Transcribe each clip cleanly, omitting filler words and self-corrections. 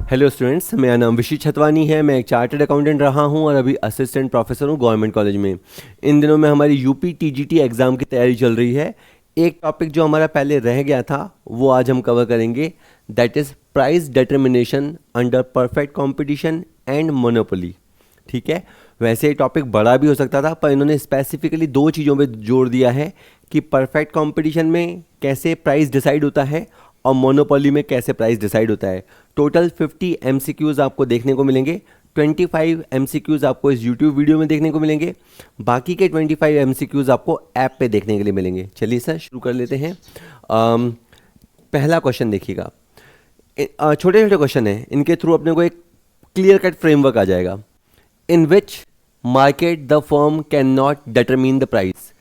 Hello students, मेरा नाम विशी छतवानी है। मैं एक चार्टर्ड अकाउंटेंट रहा हूं और अभी असिस्टेंट प्रोफेसर हूं गवर्नमेंट कॉलेज में। इन दिनों में हमारी यूपी टीजीटी एग्ज़ाम की तैयारी चल रही है। एक टॉपिक जो हमारा पहले रह गया था वो आज हम कवर करेंगे, that is price determination under perfect competition and monopoly. ठीक है, वैसे ये टॉपिक बड़ा भी हो सकता था, पर इन्होंने स्पेसिफिकली दो चीज़ों पे जोर दिया है कि परफेक्ट कंपटीशन में कैसे प्राइस डिसाइड होता है और मोनोपोली में कैसे प्राइस डिसाइड होता है। टोटल 50 एमसीक्यूज़ आपको देखने को मिलेंगे। 25 एमसीक्यूज़ आपको इस यूट्यूब वीडियो में देखने को मिलेंगे, बाकी के 25 एमसीक्यूज़ आपको ऐप पे देखने के लिए मिलेंगे। चलिए सर शुरू कर लेते हैं। पहला क्वेश्चन देखिएगा। छोटे छोटे क्वेश्चन हैं, इनके थ्रू अपने को एक क्लियर कट फ्रेमवर्क आ जाएगा। In which market the firm can not determine the price.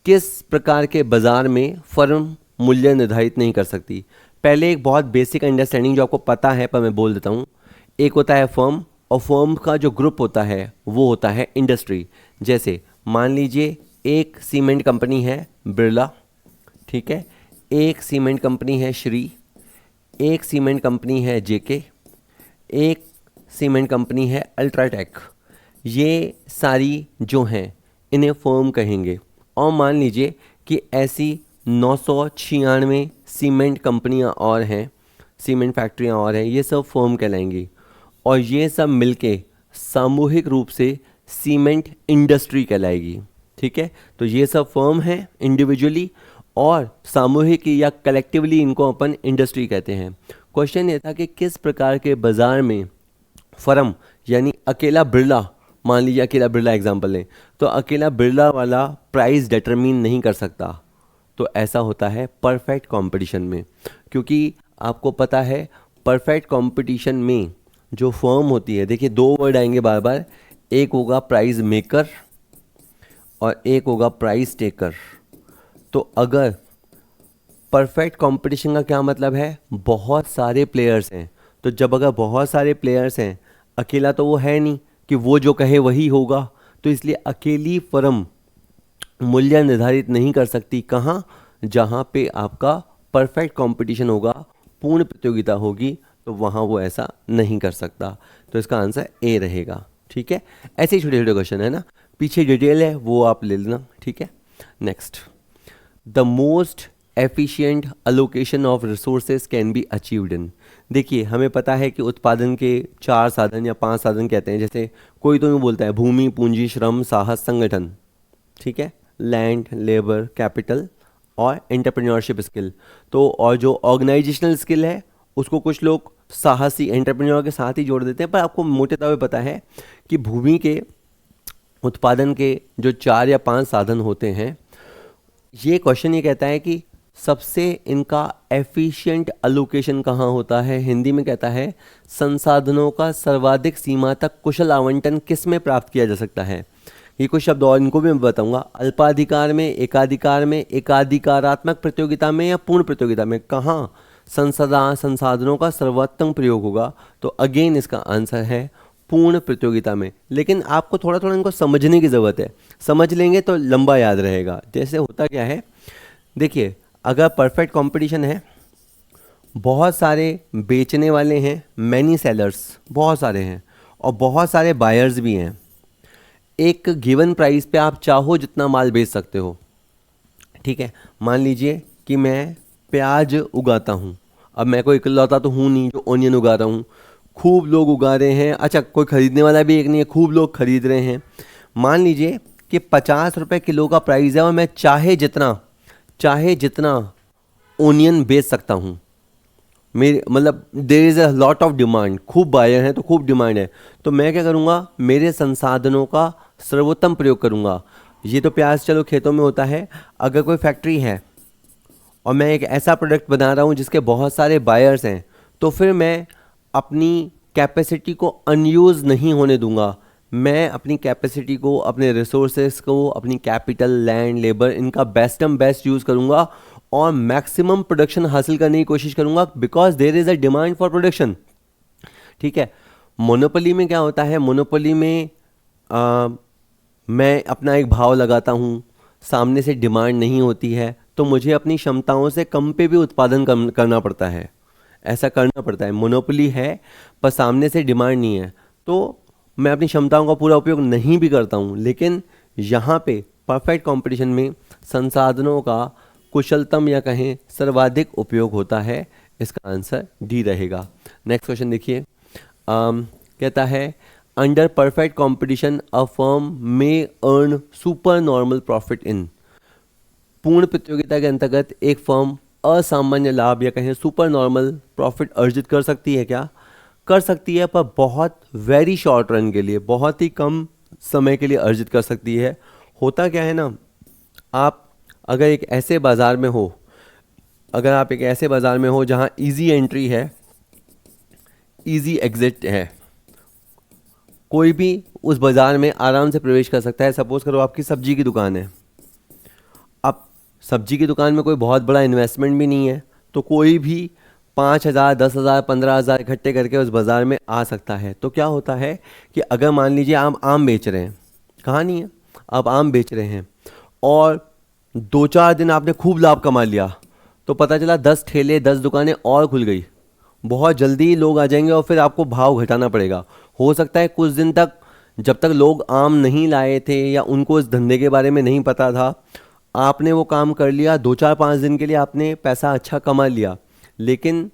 किस प्रकार के बाजार में फर्म मूल्य निर्धारित नहीं कर सकती। पहले एक बहुत बेसिक अंडरस्टैंडिंग जो आपको पता है पर मैं बोल देता हूँ। एक होता है फर्म, और फर्म का जो ग्रुप होता है वो होता है इंडस्ट्री। जैसे मान लीजिए एक सीमेंट कंपनी है बिरला, ठीक है, एक सीमेंट कंपनी है श्री, एक सीमेंट कंपनी है जेके, एक सीमेंट कंपनी है अल्ट्राटेक। ये सारी जो हैं इन्हें फर्म कहेंगे। और मान लीजिए कि ऐसी 996 सीमेंट कंपनियां और हैं, सीमेंट फैक्ट्रियां और हैं, ये सब फर्म कहलाएंगी। और ये सब मिलके सामूहिक रूप से सीमेंट इंडस्ट्री कहलाएगी। ठीक है, तो ये सब फर्म हैं इंडिविजुअली, और सामूहिक या कलेक्टिवली इनको अपन इंडस्ट्री कहते हैं। क्वेश्चन ये था कि किस प्रकार के बाजार में फर्म, यानी अकेला बिरला, मान लीजिए अकेला बिरला एग्जांपल लें, तो अकेला बिरला वाला प्राइस डिटरमिन नहीं कर सकता। तो ऐसा होता है परफेक्ट कंपटीशन में, क्योंकि आपको पता है परफेक्ट कंपटीशन में जो फर्म होती है, देखिए दो वर्ड आएंगे बार बार, एक होगा प्राइस मेकर और एक होगा प्राइस टेकर। तो अगर परफेक्ट कंपटीशन का क्या मतलब है, बहुत सारे प्लेयर्स हैं। तो जब अगर बहुत सारे प्लेयर्स हैं, अकेला तो वो है नहीं कि वो जो कहे वही होगा, तो इसलिए अकेली फर्म मूल्य निर्धारित नहीं कर सकती। कहाँ? जहाँ पे आपका परफेक्ट कंपटीशन होगा, पूर्ण प्रतियोगिता होगी, तो वहाँ वो ऐसा नहीं कर सकता। तो इसका आंसर ए रहेगा। ठीक है, ऐसे ही छोटे छोटे क्वेश्चन है ना, पीछे डिटेल है वो आप ले लेना। ठीक है, next, the most efficient allocation of resources can be achieved in. देखिए हमें पता है कि उत्पादन के 4 साधन या 5 साधन कहते हैं। जैसे कोई तो यूँ बोलता है भूमि, पूंजी, श्रम, साहस, संगठन। ठीक है, लैंड, लेबर, कैपिटल और एंटरप्रेन्योरशिप स्किल। तो और जो ऑर्गेनाइजेशनल स्किल है उसको कुछ लोग साहसी एंटरप्रेन्योर के साथ ही जोड़ देते हैं, पर आपको मोटे तौर पे पता है कि भूमि के उत्पादन के जो 4 या 5 साधन होते हैं, ये क्वेश्चन ये कहता है कि सबसे इनका एफिशिएंट अलोकेशन कहाँ होता है। हिंदी में कहता है संसाधनों का सर्वाधिक सीमा तक कुशल आवंटन किस में प्राप्त किया जा सकता है। ये कुछ शब्द और इनको भी मैं बताऊंगा। अल्पाधिकार में, एकाधिकार में, एकाधिकारात्मक प्रतियोगिता में या पूर्ण प्रतियोगिता में कहाँ संसाधनों का सर्वोत्तम प्रयोग होगा। तो अगेन इसका आंसर है पूर्ण प्रतियोगिता में। लेकिन आपको थोड़ा थोड़ा इनको समझने की ज़रूरत है, समझ लेंगे तो लंबा याद रहेगा। जैसे होता क्या है, देखिए अगर परफेक्ट कंपटीशन है, बहुत सारे बेचने वाले हैं, मैनी सेलर्स बहुत सारे हैं, और बहुत सारे बायर्स भी हैं। एक गिवन प्राइस पे आप चाहो जितना माल बेच सकते हो। ठीक है, मान लीजिए कि मैं प्याज उगाता हूँ। अब मैं कोई इकलौता तो हूँ नहीं जो ओनियन उगा रहा हूँ, खूब लोग उगा रहे हैं। अच्छा, कोई ख़रीदने वाला भी एक नहीं है, खूब लोग खरीद रहे हैं। मान लीजिए कि 50 रुपये किलो का प्राइस है और मैं चाहे जितना ओनियन बेच सकता हूँ। मेरे मतलब there is a lot of demand, खूब बायर हैं तो खूब डिमांड है। तो मैं क्या करूँगा, मेरे संसाधनों का सर्वोत्तम प्रयोग करूँगा। ये तो प्याज चलो खेतों में होता है। अगर कोई फैक्ट्री है और मैं एक ऐसा प्रोडक्ट बना रहा हूँ जिसके बहुत सारे बायर्स हैं, तो फिर मैं अपनी कैपेसिटी को अनयूज़ नहीं होने दूंगा। मैं अपनी कैपेसिटी को, अपने रिसोर्सेज को, अपनी कैपिटल, लैंड, लेबर, इनका बेस्ट यूज़ करूँगा और मैक्सिमम प्रोडक्शन हासिल करने की कोशिश करूँगा, because there is a demand for production. ठीक है, मोनोपोली में क्या होता है, मोनोपोली में मैं अपना एक भाव लगाता हूँ, सामने से डिमांड नहीं होती है, तो मुझे अपनी क्षमताओं से कम पे भी उत्पादन करना पड़ता है। ऐसा करना पड़ता है। मोनोपोली है पर सामने से डिमांड नहीं है, तो मैं अपनी क्षमताओं का पूरा उपयोग नहीं भी करता हूँ। लेकिन यहाँ पे परफेक्ट कंपटीशन में संसाधनों का कुशलतम या कहें सर्वाधिक उपयोग होता है। इसका आंसर डी रहेगा। नेक्स्ट क्वेश्चन देखिए, कहता है under perfect competition a firm में earn super normal profit in. पूर्ण प्रतियोगिता के अंतर्गत एक फर्म असामान्य लाभ या कहें सुपर नॉर्मल प्रॉफिट अर्जित कर सकती है क्या? कर सकती है, पर बहुत वेरी शॉर्ट रन के लिए, बहुत ही कम समय के लिए अर्जित कर सकती है। होता क्या है ना, आप अगर एक ऐसे बाज़ार में हो, अगर आप एक ऐसे बाज़ार में हो जहाँ इजी एंट्री है, इजी एग्जिट है, कोई भी उस बाज़ार में आराम से प्रवेश कर सकता है। सपोज करो आपकी सब्जी की दुकान है, अब सब्जी की दुकान में कोई बहुत बड़ा इन्वेस्टमेंट भी नहीं है, तो कोई भी 5,000, 10,000, 15,000 इकट्ठे करके उस बाज़ार में आ सकता है। तो क्या होता है कि अगर मान लीजिए आप आम बेच रहे हैं, कहाँ नहीं है, आप आम बेच रहे हैं और 2-4 दिन आपने खूब लाभ कमा लिया, तो पता चला 10 ठेले 10 दुकानें और खुल गई, बहुत जल्दी लोग आ जाएंगे और फिर आपको भाव घटाना पड़ेगा। हो सकता है कुछ दिन तक, जब तक लोग आम नहीं लाए थे या उनको इस धंधे के बारे में नहीं पता था, आपने वो काम कर लिया, 2-4-5 दिन के लिए आपने पैसा अच्छा कमा लिया। लेकिन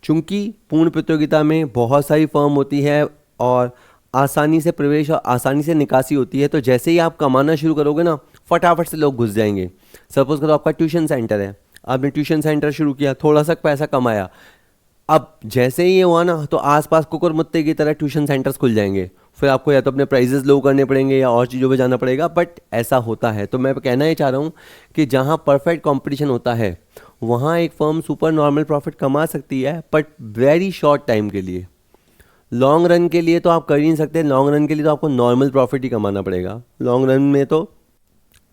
चूंकि पूर्ण प्रतियोगिता में बहुत सारी फर्म होती है और आसानी से प्रवेश और आसानी से निकासी होती है, तो जैसे ही आप कमाना शुरू करोगे ना, फटाफट से लोग घुस जाएंगे। सपोज करो आपका ट्यूशन सेंटर है, आपने ट्यूशन सेंटर शुरू किया, थोड़ा सा पैसा कमाया, अब जैसे ही ये हुआ ना, तो आसपास कुकुर मुत्ते की तरह ट्यूशन सेंटर्स खुल जाएंगे। फिर आपको या तो अपने प्राइजेस लो करने पड़ेंगे या और चीज़ों पे जाना पड़ेगा, बट ऐसा होता है। तो मैं कहना ही चाह रहा हूँ कि जहाँ परफेक्ट कंपटीशन होता है वहाँ एक फर्म सुपर नॉर्मल प्रॉफिट कमा सकती है, बट वेरी शॉर्ट टाइम के लिए। लॉन्ग रन के लिए तो आप कर ही नहीं सकते, लॉन्ग रन के लिए तो आपको नॉर्मल प्रॉफिट ही कमाना पड़ेगा। लॉन्ग रन में तो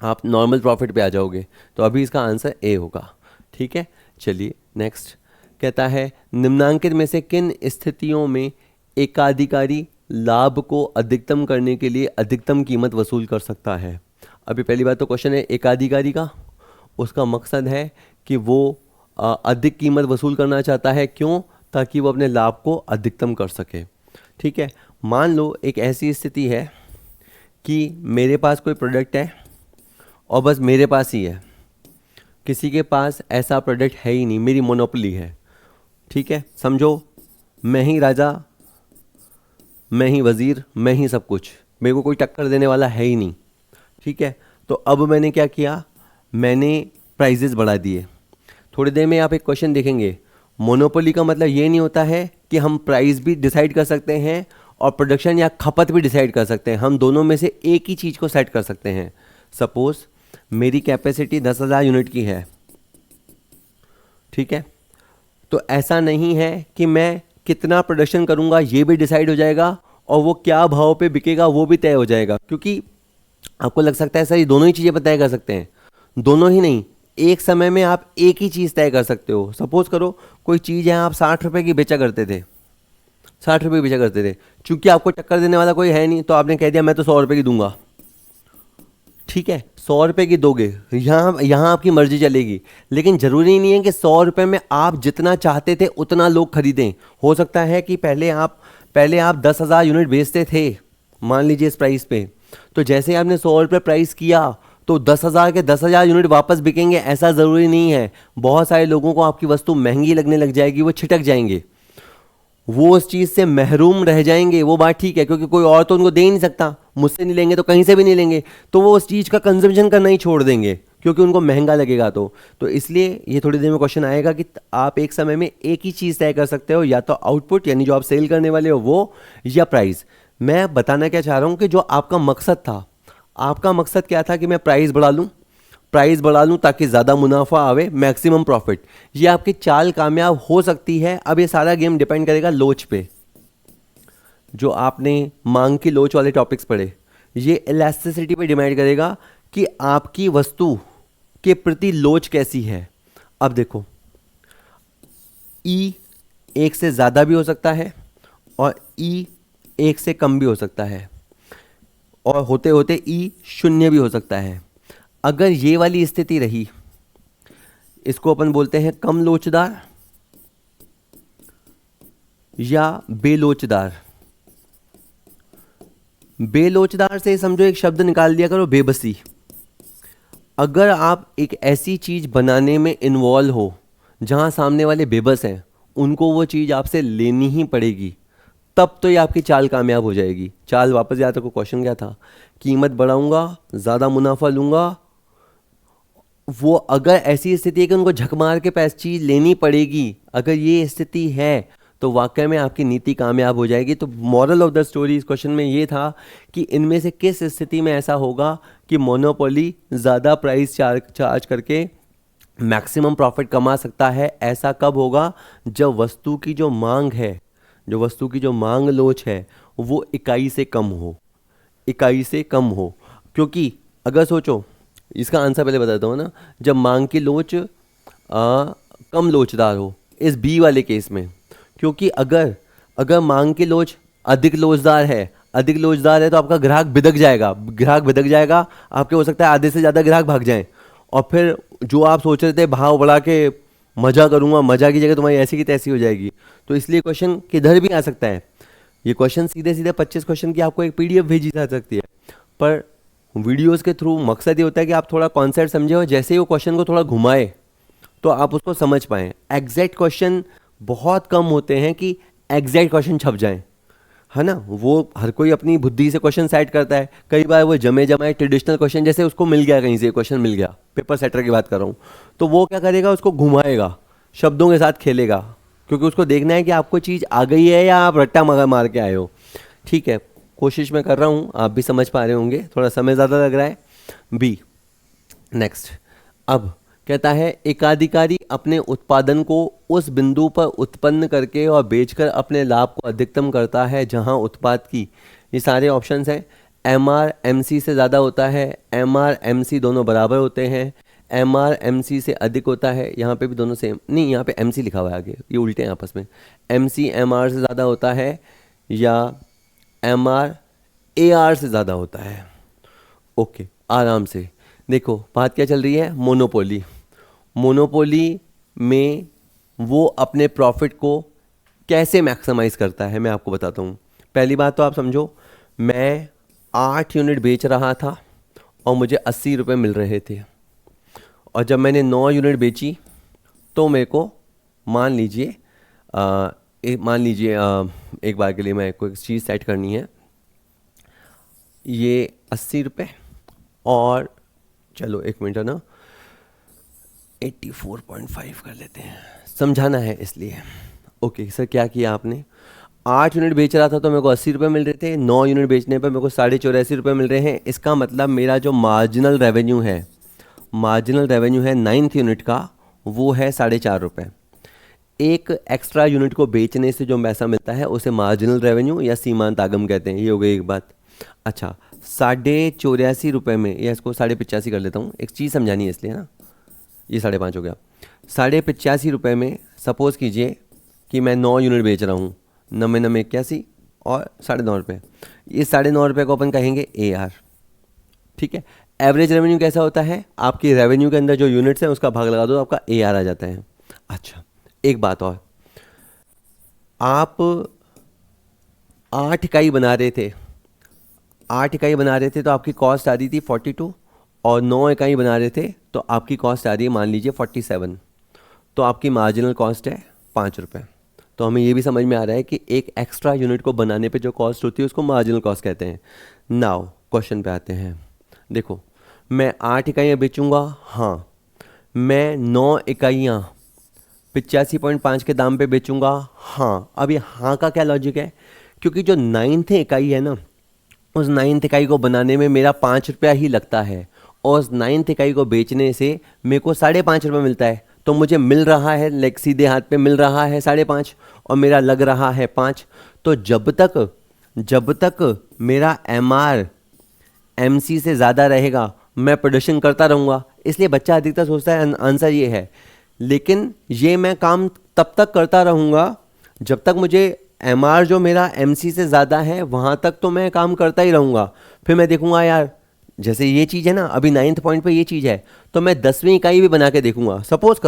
आप नॉर्मल प्रॉफिट पे आ जाओगे। तो अभी इसका आंसर ए होगा। ठीक है, चलिए नेक्स्ट। कहता है निम्नांकित में से किन स्थितियों में एकाधिकारी लाभ को अधिकतम करने के लिए अधिकतम कीमत वसूल कर सकता है? अभी पहली बात तो क्वेश्चन है एकाधिकारी का, उसका मकसद है कि वो अधिक कीमत वसूल करना चाहता है। क्यों? ताकि वो अपने लाभ को अधिकतम कर सके। ठीक है, मान लो एक ऐसी स्थिति है कि मेरे पास कोई प्रोडक्ट है और बस मेरे पास ही है, किसी के पास ऐसा प्रोडक्ट है ही नहीं, मेरी मोनोपोली है। ठीक है, समझो मैं ही राजा, मैं ही वज़ीर, मैं ही सब कुछ, मेरे को कोई टक्कर देने वाला है ही नहीं। ठीक है, तो अब मैंने क्या किया, मैंने प्राइजेस बढ़ा दिए। थोड़ी देर में आप एक क्वेश्चन देखेंगे, मोनोपोली का मतलब ये नहीं होता है कि हम प्राइस भी डिसाइड कर सकते हैं और प्रोडक्शन या खपत भी डिसाइड कर सकते हैं। हम दोनों में से एक ही चीज़ को सेट कर सकते हैं। सपोज मेरी कैपेसिटी 10,000 यूनिट की है। ठीक है, तो ऐसा नहीं है कि मैं कितना प्रोडक्शन करूंगा ये भी डिसाइड हो जाएगा और वो क्या भाव पे बिकेगा वो भी तय हो जाएगा। क्योंकि आपको लग सकता है सर ये दोनों ही चीज़ें तय कर सकते हैं, दोनों ही नहीं, एक समय में आप एक ही चीज़ तय कर सकते हो। सपोज करो कोई चीज़ है आप 60 रुपये की बेचा करते थे, 60 रुपये की बेचा करते थे, चूंकि आपको टक्कर देने वाला कोई है नहीं तो आपने कह दिया मैं तो 100 रुपये की दूंगा। ठीक है, 100 रुपये की दोगे, यहाँ आपकी मर्जी चलेगी। लेकिन ज़रूरी नहीं है कि 100 रुपये में आप जितना चाहते थे उतना लोग खरीदें। हो सकता है कि पहले आप 10,000 यूनिट बेचते थे, मान लीजिए इस प्राइस पे, तो जैसे ही आपने 100 रुपये प्राइस किया तो 10,000 के 10,000 यूनिट वापस बिकेंगे, ऐसा ज़रूरी नहीं है। बहुत सारे लोगों को आपकी वस्तु महंगी लगने लग जाएगी, वो छिटक जाएंगे, वो उस चीज़ से महरूम रह जाएंगे। वो बात ठीक है, क्योंकि कोई और तो उनको दे ही नहीं सकता, मुझसे नहीं लेंगे तो कहीं से भी नहीं लेंगे, तो वो उस चीज़ का कंजम्पशन करना ही छोड़ देंगे क्योंकि उनको महंगा लगेगा। तो इसलिए ये थोड़ी देर में क्वेश्चन आएगा कि आप एक समय में एक ही चीज़ तय कर सकते हो, या तो आउटपुट यानी जो आप सेल करने वाले हो वो, या प्राइस। मैं बताना क्या चाह रहा हूँ कि जो आपका मकसद था, आपका मकसद क्या था कि मैं प्राइस बढ़ा लूँ ताकि ज़्यादा मुनाफा आवे, मैक्सिमम प्रॉफिट। ये आपकी चाल कामयाब हो सकती है। अब ये सारा गेम डिपेंड करेगा लोच पे, जो आपने मांग की लोच वाले टॉपिक्स पढ़े, ये इलास्टिसिटी पे डिपेंड करेगा कि आपकी वस्तु के प्रति लोच कैसी है। अब देखो, ई 1 से ज़्यादा भी हो सकता है और ई 1 से कम भी हो सकता है, और होते होते ई 0 भी हो सकता है। अगर ये वाली स्थिति रही, इसको अपन बोलते हैं कम लोचदार, या बेलोचदार। बेलोचदार से समझो एक शब्द निकाल दिया करो, बेबसी। अगर आप एक ऐसी चीज बनाने में इन्वॉल्व हो जहां सामने वाले बेबस हैं, उनको वो चीज आपसे लेनी ही पड़ेगी, तब तो ये आपकी चाल कामयाब हो जाएगी। चाल वापस याद रखो, क्वेश्चन क्या था? कीमत बढ़ाऊंगा, ज़्यादा मुनाफा लूंगा। वो अगर ऐसी स्थिति है कि उनको झक मार के पैसे चीज लेनी पड़ेगी, अगर ये स्थिति है तो वाकई में आपकी नीति कामयाब हो जाएगी। तो मॉरल ऑफ द स्टोरी इस क्वेश्चन में ये था कि इनमें से किस स्थिति में ऐसा होगा कि मोनोपोली ज़्यादा प्राइस चार्ज करके मैक्सिमम प्रॉफिट कमा सकता है। ऐसा कब होगा? जब वस्तु की जो मांग है, जो वस्तु की जो मांग लोच है, वो इकाई से कम हो, इकाई से कम हो। क्योंकि अगर सोचो, इसका आंसर पहले बताता हूँ ना, जब मांग की लोच कम लोचदार हो, इस बी वाले केस में। क्योंकि अगर अगर मांग की लोच अधिक लोचदार है, अधिक लोचदार है तो आपका ग्राहक बिदक जाएगा, ग्राहक बिदक जाएगा, आपके हो सकता है आधे से ज़्यादा ग्राहक भाग जाएं, और फिर जो आप सोच रहे थे भाव बढ़ा के मजा करूंगा, मजा की जगह तुम्हारी ऐसी की तैसी हो जाएगी। तो इसलिए क्वेश्चन किधर भी आ सकता है। ये क्वेश्चन सीधे सीधे 25 क्वेश्चन की आपको एक पीडीएफ भेजी जा सकती है, पर वीडियोस के थ्रू मकसद ये होता है कि आप थोड़ा कॉन्सेप्ट समझे और जैसे ही वो क्वेश्चन को थोड़ा घुमाए तो आप उसको समझ पाएँ। एग्जैक्ट क्वेश्चन बहुत कम होते हैं कि एग्जैक्ट क्वेश्चन छप जाएं, है ना। वो हर कोई अपनी बुद्धि से क्वेश्चन सेट करता है। कई बार वो जमे जमाए ट्रेडिशनल क्वेश्चन, जैसे उसको मिल गया कहीं से क्वेश्चन मिल गया, पेपर सेटर की बात कर रहा हूँ, तो वो क्या करेगा, उसको घुमाएगा, शब्दों के साथ खेलेगा, क्योंकि उसको देखना है कि आपको चीज़ आ गई है या आप रट्टा मार मार के आए हो। ठीक है, कोशिश मैं कर रहा हूँ, आप भी समझ पा रहे होंगे, थोड़ा समय ज़्यादा लग रहा है। B next. अब कहता है एकाधिकारी अपने उत्पादन को उस बिंदु पर उत्पन्न करके और बेचकर अपने लाभ को अधिकतम करता है जहां उत्पाद की, ये सारे ऑप्शंस हैं, एम आर एम सी से ज़्यादा होता है, एम आर एम सी दोनों बराबर होते हैं, एम आर एम सी से अधिक होता है, यहाँ पे भी दोनों सेम नहीं, यहाँ पे एम सी लिखा हुआ है आगे, ये उल्टे हैं आपस में, एम सी एम आर से ज़्यादा होता है या एम आर ए आर से ज़्यादा होता है। ओके, आराम से देखो, बात क्या चल रही है, मोनोपोली। मोनोपोली में वो अपने प्रॉफिट को कैसे मैक्सिमाइज करता है, मैं आपको बताता हूँ। पहली बात तो आप समझो, मैं 8 यूनिट बेच रहा था और मुझे 80 रुपये मिल रहे थे, और जब मैंने 9 यूनिट बेची तो मेरे को मान लीजिए एक बार के लिए मैं कोई चीज़ सेट करनी है, ये 80 रुपये और चलो एक मिनट है ना, 84.5 कर लेते हैं, समझाना है इसलिए। ओके सर, क्या किया आपने, 8 यूनिट बेच रहा था तो मेरे को 80 रुपये मिल रहे थे, 9 यूनिट बेचने पर मेरे को 84.5 रुपये मिल रहे हैं। इसका मतलब मेरा जो मार्जिनल रेवेन्यू है, मार्जिनल रेवेन्यू है 9th यूनिट का, वो है 4.5 रुपये। एक एक्स्ट्रा यूनिट को बेचने से जो पैसा मिलता है उसे मार्जिनल रेवेन्यू या सीमांत आगम कहते हैं। ये हो गई एक बात। अच्छा, 84.5 रुपये में, या इसको 85.5 कर लेता हूँ, एक चीज़ समझानी है इसलिए ना, ये 5.5 हो गया। 85.5 रुपये में सपोज़ कीजिए कि मैं 9 यूनिट बेच रहा हूँ, 9 और 9.5 रुपये, ये 9.5 रुपये को अपन कहेंगे ए आर। ठीक है, एवरेज रेवेन्यू कैसा होता है, आपकी रेवेन्यू के अंदर जो यूनिट्स हैं उसका भाग लगा दो, आपका ए आर आ जाता है। अच्छा, एक बात और, आप 8 इकाई बना रहे थे, 8 इकाई बना रहे थे तो आपकी कॉस्ट आ रही थी 42, और 9 इकाई बना रहे थे तो आपकी कॉस्ट आ रही है मान लीजिए 47, तो आपकी मार्जिनल कॉस्ट है 5 रुपये। तो हमें ये भी समझ में आ रहा है कि एक एक्स्ट्रा यूनिट को बनाने पे जो कॉस्ट होती है उसको मार्जिनल कॉस्ट कहते हैं। नाउ क्वेश्चन पे आते हैं। देखो, मैं 8 इकाइयाँ बेचूंगा, हाँ, मैं 9 इकाइयाँ 85.5 के दाम पे बेचूंगा, हाँ। अब ये हाँ का क्या लॉजिक है, क्योंकि जो 9th इकाई है ना, उस 9th इकाई को बनाने में मेरा 5 रुपया ही लगता है, और उस 9th इकाई को बेचने से मेरे को 5.5 रुपये मिलता है। तो मुझे मिल रहा है, लाइक सीधे हाथ पे मिल रहा है 5.5 और मेरा लग रहा है 5। तो जब तक मेरा एम आर एम सी से ज़्यादा रहेगा मैं प्रोडक्शन करता रहूँगा। इसलिए बच्चा अधिकतर सोचता है आंसर ये है, लेकिन ये मैं काम तब तक करता रहूँगा जब तक मुझे एम आर जो मेरा एम सी से ज़्यादा है वहाँ तक तो मैं काम करता ही रहूँगा। फिर मैं देखूँगा यार, जैसे ये चीज़ है ना, अभी 9th पॉइंट पे ये चीज़ है, तो मैं 10वीं इकाई भी बना के देखूंगा। सपोज़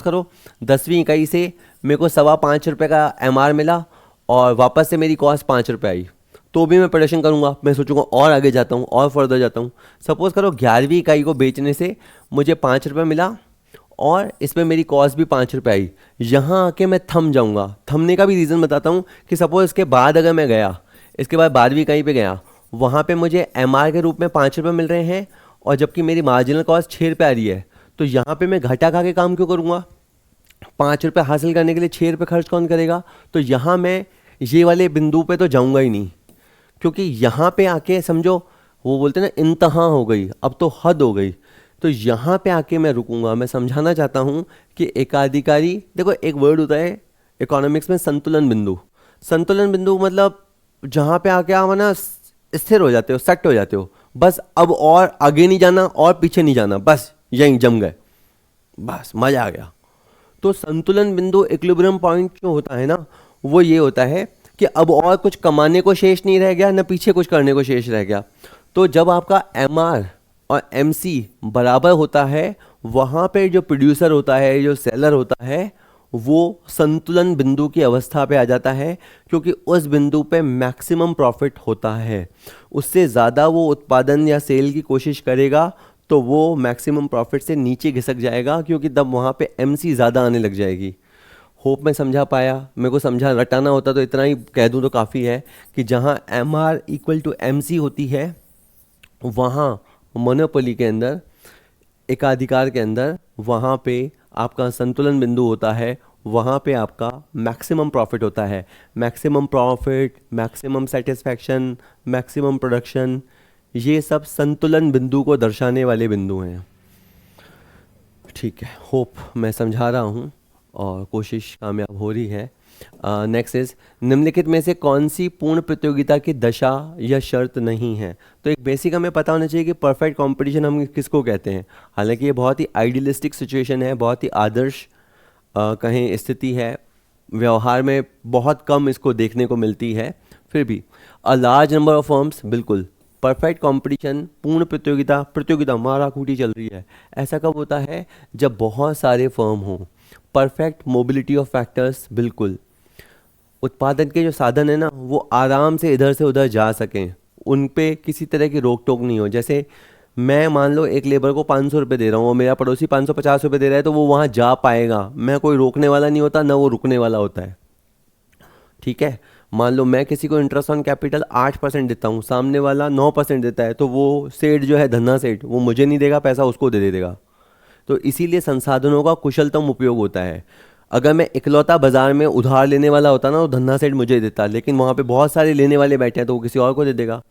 करो 10वीं इकाई से मेरे को 5.25 रुपये का एम आर मिला और वापस से मेरी कॉस्ट 5 रुपये आई, तो भी मैं प्रोडक्शन करूँगा, मैं सोचूंगा और आगे जाता हूँ और फर्दर जाता हूँ। सपोज़ करो 11वीं इकाई को बेचने से मुझे 5 रुपये मिला और इसमें मेरी कॉस्ट भी 5 रुपये आई, यहाँ आके मैं थम जाऊँगा। थमने का भी रीज़न बताता हूँ कि सपोज़ इसके बाद अगर मैं गया, इसके बाद 12वीं इकाई पे गया, वहाँ पे मुझे एमआर के रूप में 5 रुपये मिल रहे हैं और जबकि मेरी मार्जिनल कॉस्ट 6 रुपये आ रही है, तो यहाँ पे मैं घाटा खा के काम क्यों करूँगा? 5 रुपये हासिल करने के लिए 6 रुपये खर्च कौन करेगा? तो यहाँ मैं ये वाले बिंदु पे तो जाऊँगा ही नहीं, क्योंकि यहाँ पे आके समझो, वो बोलते हैं ना इंतहा हो गई, अब तो हद हो गई। तो यहाँ पे आके मैं रुकूंगा। मैं समझाना चाहता हूँ कि एकाधिकारी, देखो एक वर्ड होता है इकोनॉमिक्स में, संतुलन बिंदु। संतुलन बिंदु मतलब जहाँ पे आके आप ना स्थिर हो जाते हो, सेट हो जाते हो, बस अब और आगे नहीं जाना और पीछे नहीं जाना, बस यहीं जम गए, बस मजा आ गया। तो संतुलन बिंदु, इक्विलिब्रियम पॉइंट जो होता है ना, वो ये होता है कि अब और कुछ कमाने को शेष नहीं रह गया, न पीछे कुछ करने को शेष रह गया। तो जब आपका एमआर और एमसी बराबर होता है, वहाँ पे जो प्रोड्यूसर होता है, जो सेलर होता है, वो संतुलन बिंदु की अवस्था पे आ जाता है, क्योंकि उस बिंदु पे मैक्सिमम प्रॉफिट होता है। उससे ज़्यादा वो उत्पादन या सेल की कोशिश करेगा तो वो मैक्सिमम प्रॉफिट से नीचे घिसक जाएगा, क्योंकि तब वहाँ पे एमसी ज़्यादा आने लग जाएगी। होप मैं समझा पाया। मेरे को समझा रटाना होता तो इतना ही कह दूं तो काफ़ी है कि जहाँ M R equal to M C होती है, वहाँ मोनोपोली के अंदर, एकाधिकार के अंदर, वहाँ पे आपका संतुलन बिंदु होता है, वहाँ पे आपका मैक्सिमम प्रॉफिट होता है। Maximum profit, maximum satisfaction, maximum production, ये सब संतुलन बिंदु को दर्शाने वाले बिंदु हैं। ठीक है, होप मैं समझा रहा हूँ और कोशिश कामयाब हो रही है। नेक्स्ट इज, निम्नलिखित में से कौन सी पूर्ण प्रतियोगिता की दशा या शर्त नहीं है? तो एक बेसिक हमें पता होना चाहिए कि परफेक्ट कंपटीशन हम किसको कहते हैं। हालांकि ये बहुत ही आइडियलिस्टिक सिचुएशन है, बहुत ही आदर्श कहें स्थिति है, व्यवहार में बहुत कम इसको देखने को मिलती है, फिर भी a large number of firms, बिल्कुल परफेक्ट कंपटीशन, पूर्ण प्रतियोगिता, प्रतियोगिता माराकूटी चल रही है, ऐसा कब होता है? जब बहुत सारे फर्म हों। परफेक्ट मोबिलिटी ऑफ फैक्टर्स, बिल्कुल उत्पादन के जो साधन है ना, वो आराम से इधर से उधर जा सकें, उन पे किसी तरह की रोक टोक नहीं हो। जैसे मैं मान लो एक लेबर को 500 रुपये दे रहा हूँ और मेरा पड़ोसी 550 रुपये दे रहा है, तो वो वहाँ जा पाएगा, मैं कोई रोकने वाला नहीं होता, ना वो रुकने वाला होता है। ठीक है, मान लो मैं किसी को इंटरेस्ट ऑन कैपिटल 8% देता हूँ, सामने वाला 9% देता है, तो वो सेठ जो है, धन्ना सेठ, वो मुझे नहीं देगा पैसा, उसको दे देगा। तो इसीलिए संसाधनों का कुशलतम उपयोग होता है। अगर मैं इकलौता बाजार में उधार लेने वाला होता ना, तो धन्ना सेठ मुझे देता, लेकिन वहाँ पे बहुत सारे लेने वाले बैठे हैं तो वो किसी और को दे देगा।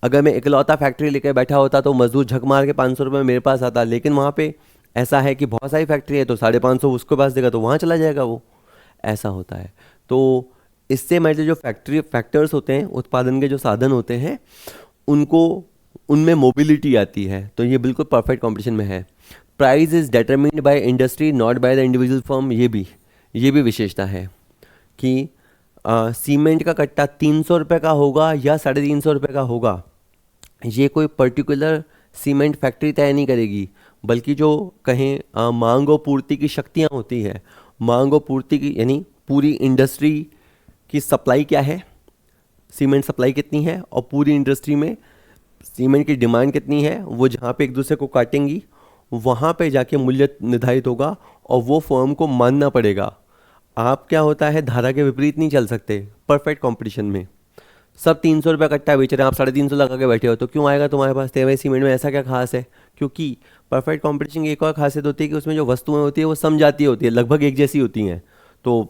अगर मैं इकलौता फैक्ट्री लेकर बैठा होता तो मजदूर झक मार के 500 रुपये मेरे पास आता, लेकिन वहाँ पे ऐसा है कि बहुत सारी फैक्ट्री है तो 550 उसके पास देगा, तो वहाँ चला जाएगा वो, ऐसा होता है। तो इससे मतलब जो फैक्टर्स होते हैं, उत्पादन के जो साधन होते हैं, उनको, उनमें मोबिलिटी आती है, तो ये बिल्कुल परफेक्ट कॉम्पिटिशन में है। Price is determined by industry not by the individual firm, ये भी विशेषता है कि सीमेंट का कट्टा 300 रुपये का होगा या 350 रुपये का होगा, ये कोई पर्टिकुलर सीमेंट फैक्ट्री तय नहीं करेगी, बल्कि जो कहें मांग और पूर्ति की शक्तियाँ होती है, मांग और पूर्ति की, यानी पूरी इंडस्ट्री की सप्लाई क्या है, सीमेंट सप्लाई कितनी है, और पूरी इंडस्ट्री में सीमेंट की डिमांड कितनी है, वो जहाँ पे एक दूसरे को काटेंगी, वहाँ पे जाके मूल्य निर्धारित होगा और वो फर्म को मानना पड़ेगा। आप क्या होता है, धारा के विपरीत नहीं चल सकते। परफेक्ट कंपटीशन में सब 300 रुपये कट्टा बेच रहे हैं, आप 350 लगा के बैठे हो, तो क्यों आएगा तुम्हारे पास? तेरे सीमेंट में ऐसा क्या खास है? क्योंकि परफेक्ट कंपटीशन की एक और खासियत होती है कि उसमें जो वस्तुएं होती है वो समझाती होती है, लगभग एक जैसी होती हैं। तो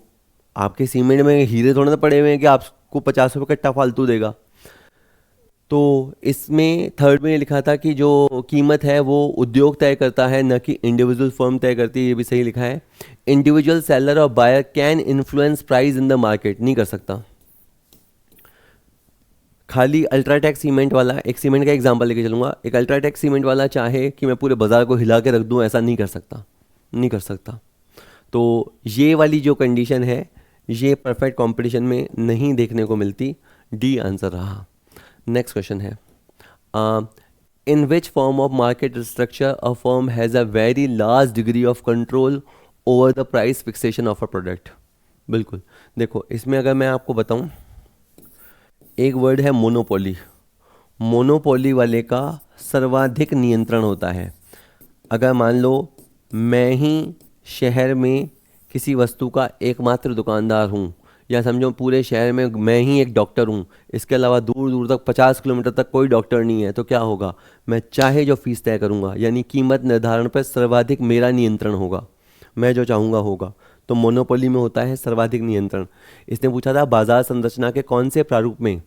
आपके सीमेंट में हीरे थोड़े ना पड़े हुए हैं कि आपको 50 रुपये कट्टा फालतू देगा। तो इसमें थर्ड में ये लिखा था कि जो कीमत है वो उद्योग तय करता है, न कि इंडिविजुअल फर्म तय करती है, ये भी सही लिखा है। इंडिविजुअल सेलर और buyer can influence price in the market, नहीं कर सकता। खाली अल्ट्राटेक सीमेंट वाला, एक सीमेंट का एग्जांपल लेके चलूँगा, एक अल्ट्राटेक सीमेंट वाला चाहे कि मैं पूरे बाज़ार को हिला के रख दूँ, ऐसा नहीं कर सकता, नहीं कर सकता। तो ये वाली जो कंडीशन है, ये परफेक्ट कंपटीशन में नहीं देखने को मिलती। डी आंसर रहा। नेक्स्ट क्वेश्चन है, in which form of market structure a firm has a very large degree of control over the price fixation of a product? बिल्कुल। देखो इसमें अगर मैं आपको बताऊं, एक वर्ड है मोनोपोली। मोनोपोली वाले का सर्वाधिक नियंत्रण होता है। अगर मान लो मैं ही शहर में किसी वस्तु का एकमात्र दुकानदार हूँ, या समझो पूरे शहर में मैं ही एक डॉक्टर हूँ, इसके अलावा दूर दूर तक 50 किलोमीटर तक कोई डॉक्टर नहीं है, तो क्या होगा, मैं चाहे जो फीस तय करूँगा, यानी कीमत निर्धारण पर सर्वाधिक मेरा नियंत्रण होगा, मैं जो चाहूँगा होगा। तो मोनोपोली में होता है सर्वाधिक नियंत्रण। इसने पूछा था बाजार संरचना के कौन से प्रारूप में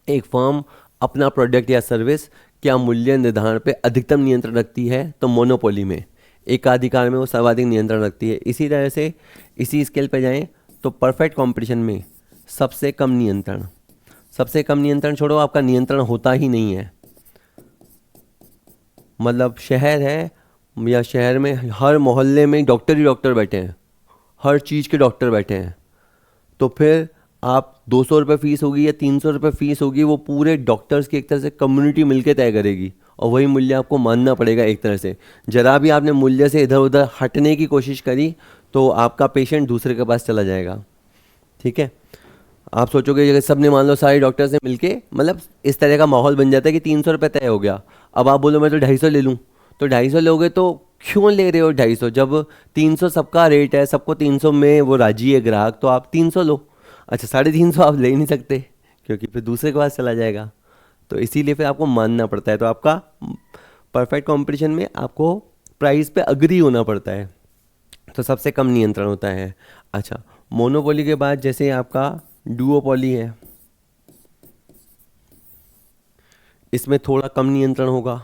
एक फर्म अपना प्रोडक्ट या सर्विस क्या मूल्य निर्धारण पे अधिकतम नियंत्रण रखती है, तो मोनोपोली में, एकाधिकार में वो सर्वाधिक नियंत्रण रखती है। इसी तरह से इसी स्केल पे जाएं तो परफेक्ट कंपटीशन में सबसे कम नियंत्रण। सबसे कम नियंत्रण छोड़ो, आपका नियंत्रण होता ही नहीं है। मतलब शहर है, या शहर में हर मोहल्ले में डॉक्टर ही डॉक्टर बैठे हैं, हर चीज़ के डॉक्टर बैठे हैं, तो फिर आप 200 रुपये फीस होगी या 300 रुपये फीस होगी, वो पूरे डॉक्टर्स की एक तरह से कम्युनिटी मिलकर तय करेगी, और वही मूल्य आपको मानना पड़ेगा एक तरह से। जरा भी आपने मूल्य से इधर उधर हटने की कोशिश करी तो आपका पेशेंट दूसरे के पास चला जाएगा। ठीक है, आप सोचोगे अगर सबने मान लो सारे डॉक्टर्स ने मिलके, मतलब इस तरह का माहौल बन जाता है कि 300 रुपये तय हो गया। अब आप बोलो मैं तो 250 ले लूँ, तो 250 लोगे तो क्यों ले रहे हो 250, जब 300 सबका रेट है, सबको 300 में वो राजी है ग्राहक, तो आप 300 लो। अच्छा 350 आप ले ही नहीं सकते, क्योंकि फिर दूसरे के पास चला जाएगा, तो इसीलिए फिर आपको मानना पड़ता है। तो आपका परफेक्ट कंपटीशन में आपको प्राइस पे अग्री होना पड़ता है, तो सबसे कम नियंत्रण होता है। अच्छा, मोनोपोली के बाद जैसे आपका डुओपोली है, इसमें थोड़ा कम नियंत्रण होगा।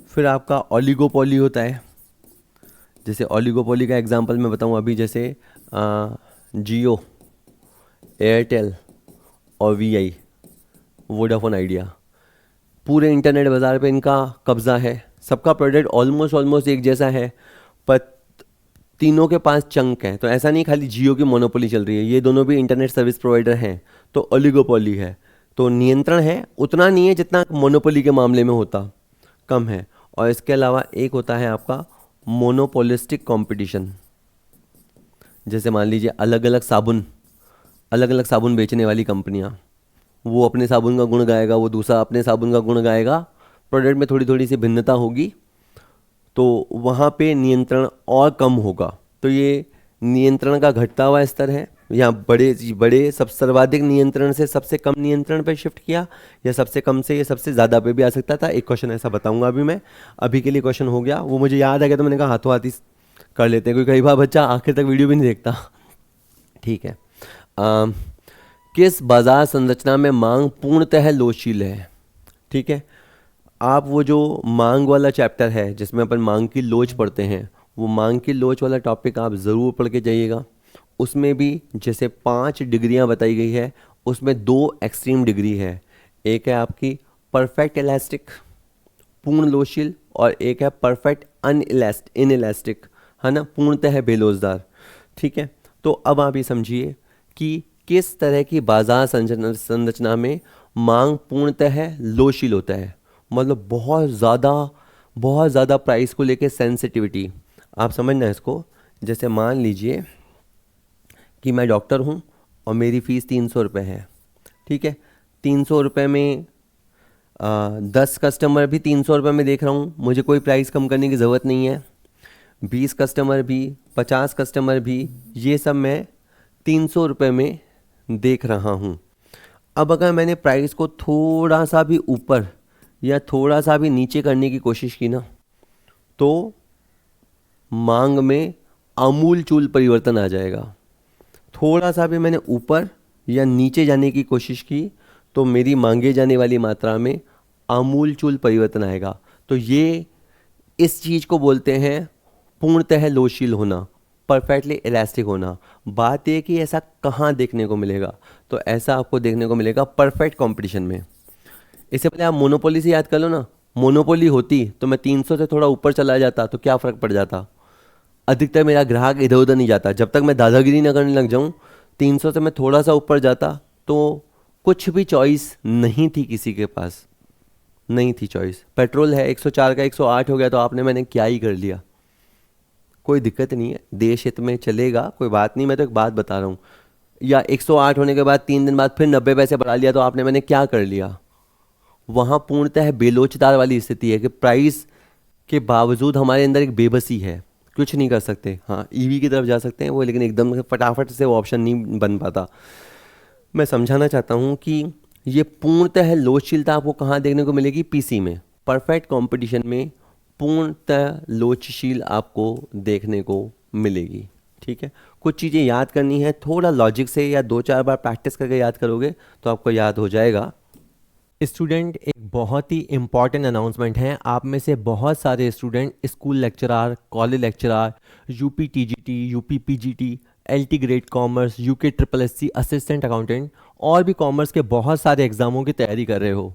फिर आपका ओलिगोपोली होता है। जैसे ओलिगोपोली का एग्जांपल मैं बताऊं, अभी जैसे जियो, एयरटेल और वीआई, वोडाफोन आइडिया, पूरे इंटरनेट बाज़ार पे इनका कब्ज़ा है। सबका प्रोडक्ट ऑलमोस्ट एक जैसा है, पर तीनों के पास चंक हैं। तो ऐसा नहीं खाली जियो की मोनोपोली चल रही है, ये दोनों भी इंटरनेट सर्विस प्रोवाइडर हैं, तो ओलिगोपोली है। तो नियंत्रण है, उतना नहीं है जितना मोनोपोली के मामले में होता, कम है। और इसके अलावा एक होता है आपका मोनोपोलिस्टिक कंपटीशन। जैसे मान लीजिए अलग अलग साबुन बेचने वाली कंपनियां, वो अपने साबुन का गुण गाएगा, वो दूसरा अपने साबुन का गुण गाएगा, प्रोडक्ट में थोड़ी थोड़ी सी भिन्नता होगी, तो वहाँ पे नियंत्रण और कम होगा। तो ये नियंत्रण का घटता हुआ स्तर है, या बड़े सब सर्वाधिक नियंत्रण से सबसे कम नियंत्रण पे शिफ्ट किया, या सबसे कम से ये सबसे ज़्यादा पे भी आ सकता था। एक क्वेश्चन ऐसा बताऊंगा अभी मैं, अभी के लिए क्वेश्चन हो गया, वो मुझे याद आ गया तो मैंने कहा हाथों हाथ ही कर लेते हैं, क्योंकि कई बार बच्चा आखिर तक वीडियो भी नहीं देखता। ठीक है, किस बाजार संरचना में मांग पूर्णतः लोचशील है। ठीक है, आप वो जो मांग वाला चैप्टर है जिसमें अपन मांग की लोच पढ़ते हैं, वो मांग की लोच वाला टॉपिक आप ज़रूर पढ़ के जाइएगा। उसमें भी जैसे 5 डिग्रियां बताई गई है, उसमें 2 एक्सट्रीम डिग्री है। एक है आपकी परफेक्ट इलास्टिक, पूर्ण लोचशील, और एक है परफेक्ट इनइलास्टिक, है ना, पूर्णतः बेलोजदार। ठीक है, तो अब आप ये समझिए कि किस तरह की बाजार संरचना में मांग पूर्णतः लोचशील होता है। मतलब बहुत ज़्यादा प्राइस को लेके सेंसिटिविटी, आप समझना इसको। जैसे मान लीजिए कि मैं डॉक्टर हूँ और मेरी फ़ीस 300 रुपये है। ठीक है, 300 रुपये में 10 कस्टमर भी 300 रुपये में देख रहा हूँ, मुझे कोई प्राइस कम करने की ज़रूरत नहीं है। 20 कस्टमर भी, 50 कस्टमर भी, ये सब मैं 300 रुपये में देख रहा हूँ। अब अगर मैंने प्राइस को थोड़ा सा भी ऊपर या थोड़ा सा भी नीचे करने की कोशिश की ना, तो मांग में आमूलचूल परिवर्तन आ जाएगा। थोड़ा सा भी मैंने ऊपर या नीचे जाने की कोशिश की तो मेरी मांगे जाने वाली मात्रा में आमूलचूल परिवर्तन आएगा। तो ये इस चीज़ को बोलते हैं पूर्णतः लोचशील होना, परफेक्टली इलास्टिक होना। बात यह कि ऐसा कहाँ देखने को मिलेगा, तो ऐसा आपको देखने को मिलेगा परफेक्ट कंपटीशन में। इससे पहले आप मोनोपोली से याद कर लो ना, मोनोपोली होती तो मैं 300 से थोड़ा ऊपर चला जाता तो क्या फ़र्क पड़ जाता, अधिकतर मेरा ग्राहक इधर उधर नहीं जाता। जब तक मैं दादागिरी न करने लग जाऊं, 300 से मैं थोड़ा सा ऊपर जाता तो कुछ भी चॉइस नहीं थी, किसी के पास नहीं थी चॉइस। पेट्रोल है 104 का 108 हो गया तो आपने मैंने क्या ही कर लिया, कोई दिक्कत नहीं है, देश हित में चलेगा, कोई बात नहीं। मैं तो एक बात बता रहा हूँ, या 108 होने के बाद 3 दिन बाद फिर 90 पैसे बढ़ा लिया, तो आपने मैंने क्या कर लिया? वहाँ पूर्णतः बेलोचदार वाली स्थिति है कि प्राइस के बावजूद हमारे अंदर एक बेबसी है, कुछ नहीं कर सकते। हाँ, ईवी की तरफ जा सकते हैं वो, लेकिन एकदम से फटाफट से वो ऑप्शन नहीं बन पाता। मैं समझाना चाहता हूँ कि ये पूर्णतः लोचशीलता आपको कहाँ देखने को मिलेगी? पीसी में। परफेक्ट कंपटीशन में पूर्णतः लोचशील आपको देखने को मिलेगी। ठीक है, कुछ चीज़ें याद करनी है, थोड़ा लॉजिक से या 2-4 बार प्रैक्टिस करके याद करोगे तो आपको याद हो जाएगा। स्टूडेंट, एक बहुत ही इम्पॉर्टेंट अनाउंसमेंट है। आप में से बहुत सारे student school lecturer, college lecturer, UP TGT, UP PGT, LT grade commerce, UK triple SC assistant accountant और भी कॉमर्स के बहुत सारे एग्ज़ामों की तैयारी कर रहे हो।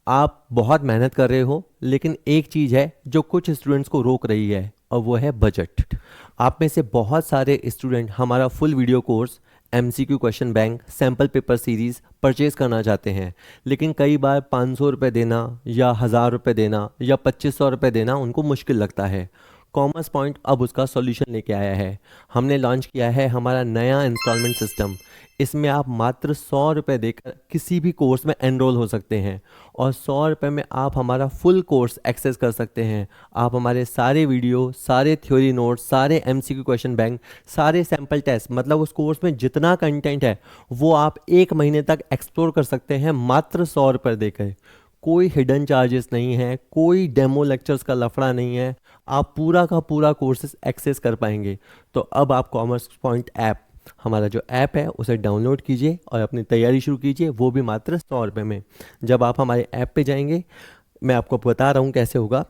आप बहुत मेहनत कर रहे हो, लेकिन एक चीज़ है जो कुछ स्टूडेंट्स को रोक रही है, और वो है बजट। आप में से बहुत सारे स्टूडेंट हमारा full video course MCQ question bank sample paper series purchase करना चाहते हैं, लेकिन कई बार 500 रुपये देना या 1000 रुपये देना या 2500 रुपये देना उनको मुश्किल लगता है। कॉमर्स पॉइंट अब उसका सॉल्यूशन लेके आया है। हमने लॉन्च किया है हमारा नया इंस्टॉलमेंट सिस्टम। इसमें आप मात्र 100 रुपये देकर किसी भी कोर्स में एनरोल हो सकते हैं, और 100 रुपये में आप हमारा फुल कोर्स एक्सेस कर सकते हैं। आप हमारे सारे वीडियो, सारे थ्योरी नोट्स, सारे MCQ क्वेश्चन बैंक, सारे सैम्पल टेस्ट, मतलब उस कोर्स में जितना कंटेंट है वो आप 1 महीने तक एक्सप्लोर कर सकते हैं मात्र 100 रुपये देकर। कोई हिडन चार्जेस नहीं है, कोई डेमो लेक्चर्स का लफड़ा नहीं है, आप पूरा का पूरा कोर्सेज एक्सेस कर पाएंगे। तो अब आप कॉमर्स पॉइंट ऐप, हमारा जो ऐप है उसे डाउनलोड कीजिए और अपनी तैयारी शुरू कीजिए, वो भी मात्र 100 रुपये में। जब आप हमारे ऐप पे जाएंगे, मैं आपको बता रहा हूँ कैसे होगा।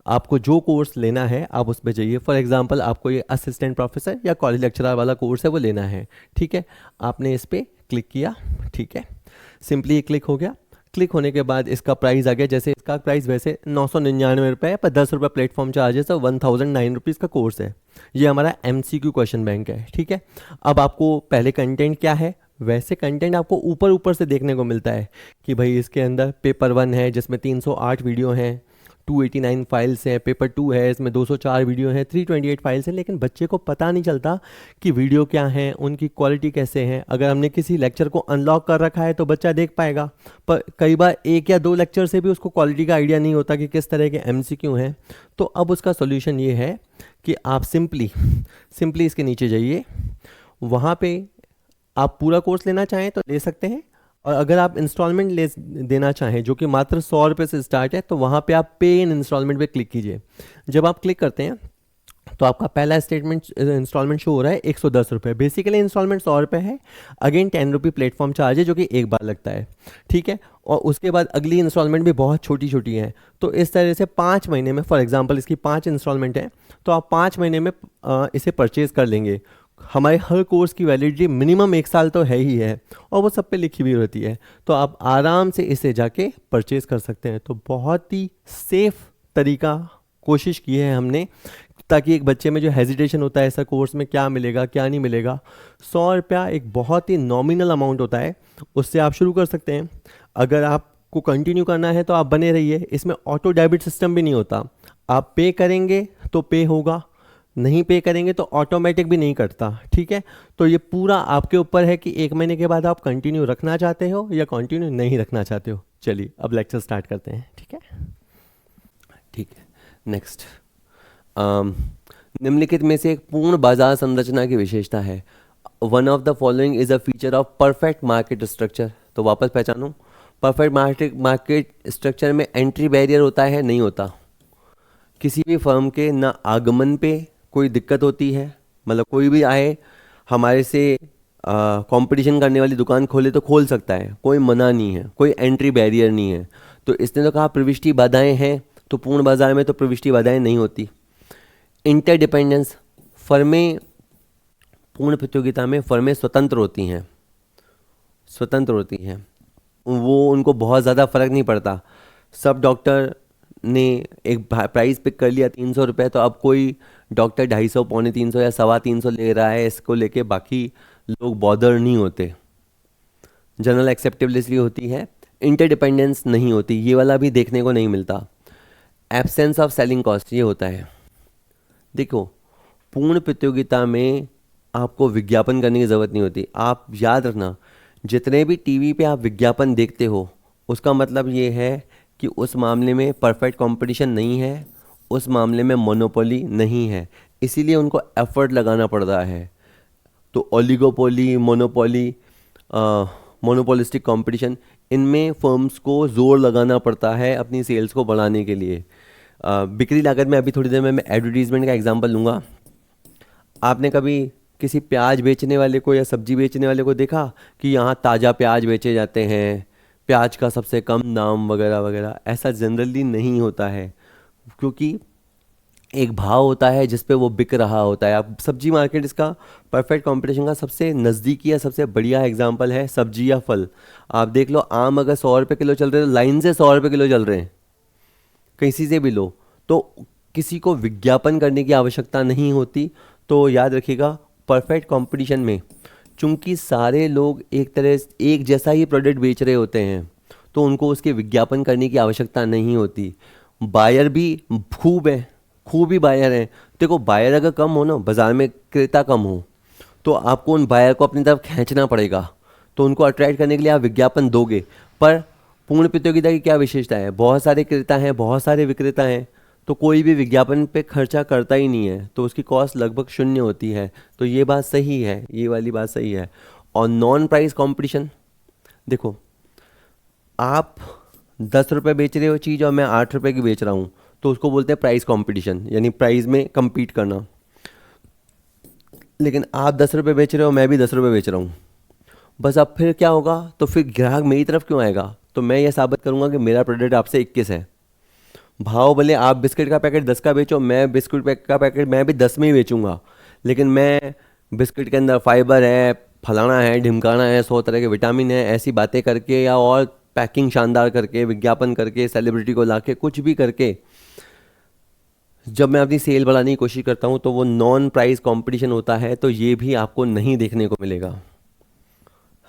आपको जो कोर्स लेना है आप उस पर जाइए। फॉर एग्जांपल आपको ये असिस्टेंट प्रोफेसर या कॉलेज लेक्चरर वाला कोर्स है वो लेना है, ठीक है। आपने इस पर क्लिक किया, ठीक है, सिंपली क्लिक हो गया। क्लिक होने के बाद इसका प्राइस आ गया। जैसे इसका प्राइस वैसे 999 रुपये है, पर 10 रुपये प्लेटफॉर्म चार्जेस है, 1009 रुपीज़ का कोर्स है। ये हमारा MCQ क्वेश्चन बैंक है, ठीक है। अब आपको पहले कंटेंट क्या है, वैसे कंटेंट आपको ऊपर ऊपर से देखने को मिलता है कि भाई इसके अंदर पेपर 1 है जिसमें 308 वीडियो हैं, 289 फाइल्स हैं। पेपर 2 है, इसमें 204 वीडियो हैं, 328 फाइल्स हैं। लेकिन बच्चे को पता नहीं चलता कि वीडियो क्या हैं, उनकी क्वालिटी कैसे हैं। अगर हमने किसी लेक्चर को अनलॉक कर रखा है तो बच्चा देख पाएगा, पर कई बार 1 या 2 लेक्चर से भी उसको क्वालिटी का आइडिया नहीं होता कि किस तरह के MCQ हैं। तो अब उसका सोल्यूशन ये है कि आप सिंपली इसके नीचे जाइए। वहाँ पे आप पूरा कोर्स लेना चाहें तो ले सकते हैं, और अगर आप इंस्टॉलमेंट ले देना चाहें जो कि मात्र 100 रुपये से स्टार्ट है, तो वहाँ पे आप पे इन इंस्टॉलमेंट पे क्लिक कीजिए। जब आप क्लिक करते हैं तो आपका पहला स्टेटमेंट इंस्टॉलमेंट शो हो रहा है 110 रुपये। बेसिकली इंस्टॉलमेंट 100 रुपये है, अगेन 10 रुपये प्लेटफॉर्म चार्ज है जो कि एक बार लगता है, ठीक है। और उसके बाद अगली इंस्टॉलमेंट भी बहुत छोटी छोटी है। तो इस तरह से 5 महीने में, फॉर एग्जांपल इसकी 5 इंस्टॉलमेंट है, तो आप 5 महीने में इसे परचेज़ कर लेंगे। हमारे हर कोर्स की वैलिडिटी मिनिमम 1 साल तो है ही है, और वो सब पे लिखी हुई रहती है। तो आप आराम से इसे जाके परचेज़ कर सकते हैं। तो बहुत ही सेफ तरीका कोशिश की है हमने, ताकि एक बच्चे में जो हेजिटेशन होता है ऐसा कोर्स में क्या मिलेगा क्या नहीं मिलेगा। 100 रुपया एक बहुत ही नॉमिनल अमाउंट होता है, उससे आप शुरू कर सकते हैं। अगर आपको कंटिन्यू करना है तो आप बने रहिए। इसमें ऑटो डेबिट सिस्टम भी नहीं होता, आप पे करेंगे तो पे होगा, नहीं पे करेंगे तो ऑटोमेटिक भी नहीं कटता, ठीक है। तो ये पूरा आपके ऊपर है कि 1 महीने के बाद आप कंटिन्यू रखना चाहते हो या कंटिन्यू नहीं रखना चाहते हो। चलिए अब लेक्चर स्टार्ट करते हैं, ठीक है। ठीक है, नेक्स्ट, निम्नलिखित में से एक पूर्ण बाजार संरचना की विशेषता है। One of the following is a feature of perfect market structure. तो वापस पहचानो, परफेक्ट मार्केट स्ट्रक्चर में एंट्री बैरियर होता है, नहीं होता। किसी भी फर्म के ना आगमन पे कोई दिक्कत होती है, मतलब कोई भी आए हमारे से कंपटीशन करने वाली दुकान खोले तो खोल सकता है, कोई मना नहीं है, कोई एंट्री बैरियर नहीं है। तो इसने तो कहा प्रविष्टि बाधाएं हैं, तो पूर्ण बाजार में तो प्रविष्टि बाधाएं नहीं होती। इंटरडिपेंडेंस, फर्में पूर्ण प्रतियोगिता में फर्में स्वतंत्र होती हैं, वो उनको बहुत ज़्यादा फर्क नहीं पड़ता। सब डॉक्टर ने एक प्राइस पिक कर लिया 300 रुपये, तो अब कोई डॉक्टर 250, 350 या 325 ले रहा है, इसको लेके बाकी लोग बॉदर नहीं होते। जनरल एक्सेप्टेबिलिटी होती है, इंटरडिपेंडेंस नहीं होती। ये वाला भी देखने को नहीं मिलता। एब्सेंस ऑफ सेलिंग कॉस्ट, ये होता है। देखो, पूर्ण प्रतियोगिता में आपको विज्ञापन करने की ज़रूरत नहीं होती। आप याद रखना, जितने भी टीवी पे आप विज्ञापन देखते हो उसका मतलब ये है कि उस मामले में परफेक्ट कंपटीशन नहीं है, उस मामले में मोनोपोली नहीं है, इसीलिए उनको एफर्ट लगाना पड़ रहा है। तो ओलिगोपोली, मोनोपोली, मोनोपोलिस्टिक कंपटीशन, इनमें फर्म्स को ज़ोर लगाना पड़ता है अपनी सेल्स को बढ़ाने के लिए। बिक्री लागत में अभी थोड़ी देर में मैं एडवर्टीजमेंट का एग्जांपल लूँगा। आपने कभी किसी प्याज बेचने वाले को या सब्जी बेचने वाले को देखा कि यहाँ ताज़ा प्याज बेचे जाते हैं, प्याज का सबसे कम दाम वगैरह वगैरह? ऐसा जनरली नहीं होता है, क्योंकि एक भाव होता है जिस पे वो बिक रहा होता है। अब सब्जी मार्केट इसका परफेक्ट कंपटीशन का सबसे नज़दीकी या सबसे बढ़िया एग्जांपल है सब्जी या फल। आप देख लो, आम अगर 100 रुपये किलो चल रहे हैं तो लाइन से 100 रुपये किलो चल रहे हैं, किसी से भी लो। तो किसी को विज्ञापन करने की आवश्यकता नहीं होती। तो याद रखिएगा, परफेक्ट कंपटीशन में चूंकि सारे लोग एक तरह एक जैसा ही प्रोडक्ट बेच रहे होते हैं तो उनको उसके विज्ञापन करने की आवश्यकता नहीं होती। बायर भी खूब है, खूब ही बायर हैं। देखो, बायर अगर कम हो ना, बाज़ार में क्रेता कम हो, तो आपको उन बायर को अपनी तरफ खींचना पड़ेगा। तो उनको अट्रैक्ट करने के लिए आप विज्ञापन दोगे। पर पूर्ण प्रतियोगिता की क्या विशेषता है? बहुत सारे क्रेता हैं, बहुत सारे विक्रेता हैं, तो कोई भी विज्ञापन पे खर्चा करता ही नहीं है, तो उसकी कॉस्ट लगभग शून्य होती है। तो ये बात सही है, ये वाली बात सही है। और नॉन प्राइस कंपटीशन, देखो, आप 10 रुपये बेच रहे हो चीज़ और मैं 8 रुपये की बेच रहा हूँ, तो उसको बोलते हैं प्राइस कंपटीशन, यानी प्राइस में compete करना। लेकिन आप 10 रुपये बेच रहे हो, मैं भी 10 रुपये बेच रहा हूँ, बस अब फिर क्या होगा? तो फिर ग्राहक मेरी तरफ क्यों आएगा? तो मैं ये साबित करूँगा कि मेरा प्रोडक्ट आपसे 21 है। भाव भले आप बिस्किट का पैकेट 10 का बेचो, मैं बिस्किट का पैकेट मैं भी 10 में ही बेचूंगा, लेकिन मैं बिस्किट के अंदर फाइबर है, फलाना है, ढिमकाना है, 100 तरह के विटामिन है, ऐसी बातें करके या और पैकिंग शानदार करके, विज्ञापन करके, सेलिब्रिटी को लाके, कुछ भी करके जब मैं अपनी सेल बढ़ाने की कोशिश करता हूँ तो वो नॉन प्राइस कंपटीशन होता है। तो ये भी आपको नहीं देखने को मिलेगा,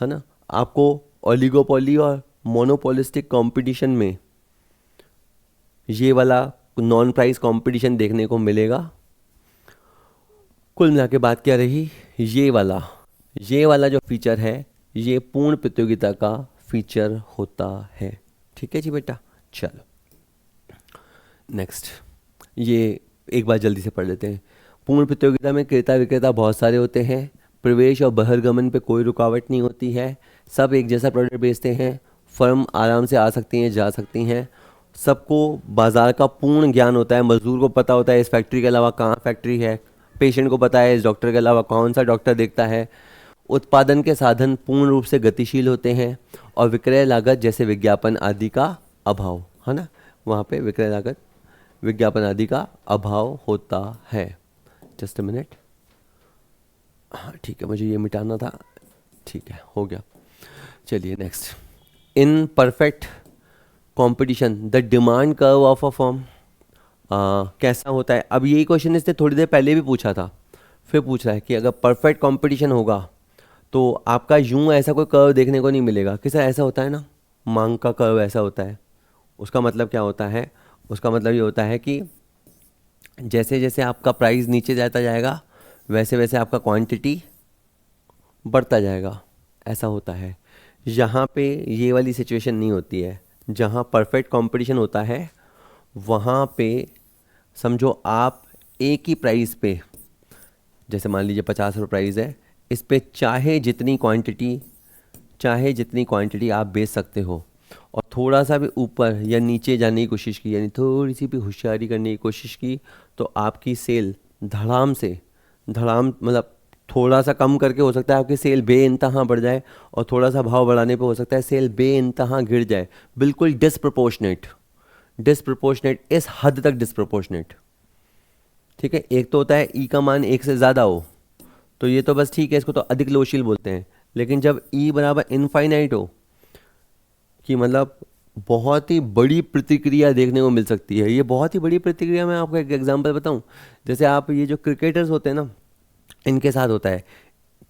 है ना। आपको ओलिगोपोली और मोनोपोलिस्टिक कंपटीशन में ये वाला नॉन प्राइस कंपटीशन देखने को मिलेगा। कुल मिला के बात क्या रही? ये वाला जो फीचर है, ये पूर्ण प्रतियोगिता का फीचर होता है। ठीक है जी बेटा, चलो नेक्स्ट, ये एक बार जल्दी से पढ़ लेते हैं। पूर्ण प्रतियोगिता में क्रेता विक्रेता बहुत सारे होते हैं, प्रवेश और बहिर्गमन पे कोई रुकावट नहीं होती है, सब एक जैसा प्रोडक्ट बेचते हैं, फर्म आराम से आ सकती हैं, जा सकती हैं, सबको बाज़ार का पूर्ण ज्ञान होता है, मजदूर को पता होता है इस फैक्ट्री के अलावा कहाँ फैक्ट्री है, पेशेंट को पता है इस डॉक्टर के अलावा कौन सा डॉक्टर देखता है, उत्पादन के साधन पूर्ण रूप से गतिशील होते हैं, और विक्रय लागत जैसे विज्ञापन आदि का अभाव, है ना, वहाँ पे विक्रय लागत, विज्ञापन आदि का अभाव होता है। जस्ट अ मिनट, हाँ ठीक है, मुझे ये मिटाना था, ठीक है, हो गया। चलिए next, in perfect competition the demand curve of a firm कैसा होता है? अब यही क्वेश्चन इसने थोड़ी देर पहले भी पूछा था, फिर पूछ रहा है कि अगर परफेक्ट कंपटीशन होगा तो आपका यूं ऐसा कोई कर्व देखने को नहीं मिलेगा। किसा ऐसा होता है ना, मांग का कर्व ऐसा होता है। उसका मतलब क्या होता है? उसका मतलब ये होता है कि जैसे जैसे आपका प्राइस नीचे जाता जाएगा वैसे वैसे आपका क्वांटिटी बढ़ता जाएगा, ऐसा होता है। यहाँ पे ये वाली सिचुएशन नहीं होती है। जहाँ परफेक्ट कंपटीशन होता है वहाँ पे समझो आप एक ही प्राइस पे, जैसे मान लीजिए 50 रुपये प्राइस है, इस पे चाहे जितनी क्वांटिटी आप बेच सकते हो, और थोड़ा सा भी ऊपर या नीचे जाने की कोशिश की, यानी थोड़ी सी भी होशियारी करने की कोशिश की, तो आपकी सेल धड़ाम मतलब थोड़ा सा कम करके हो सकता है आपकी सेल बेइंतहा बढ़ जाए, और थोड़ा सा भाव बढ़ाने पे हो सकता है सेल बेइंतहा गिर जाए। बिल्कुल डिस्प्रपोर्शनेट, इस हद तक डिस्प्रपोर्शनेट। ठीक है, एक तो होता है ई का मान 1 से ज़्यादा हो तो ये तो बस ठीक है, इसको तो अधिक लोशील बोलते हैं। लेकिन जब ई बराबर इनफाइनाइट हो, कि मतलब बहुत ही बड़ी प्रतिक्रिया देखने को मिल सकती है। ये बहुत ही बड़ी प्रतिक्रिया, मैं आपको एक एग्जांपल बताऊं, जैसे आप ये जो क्रिकेटर्स होते हैं ना, इनके साथ होता है,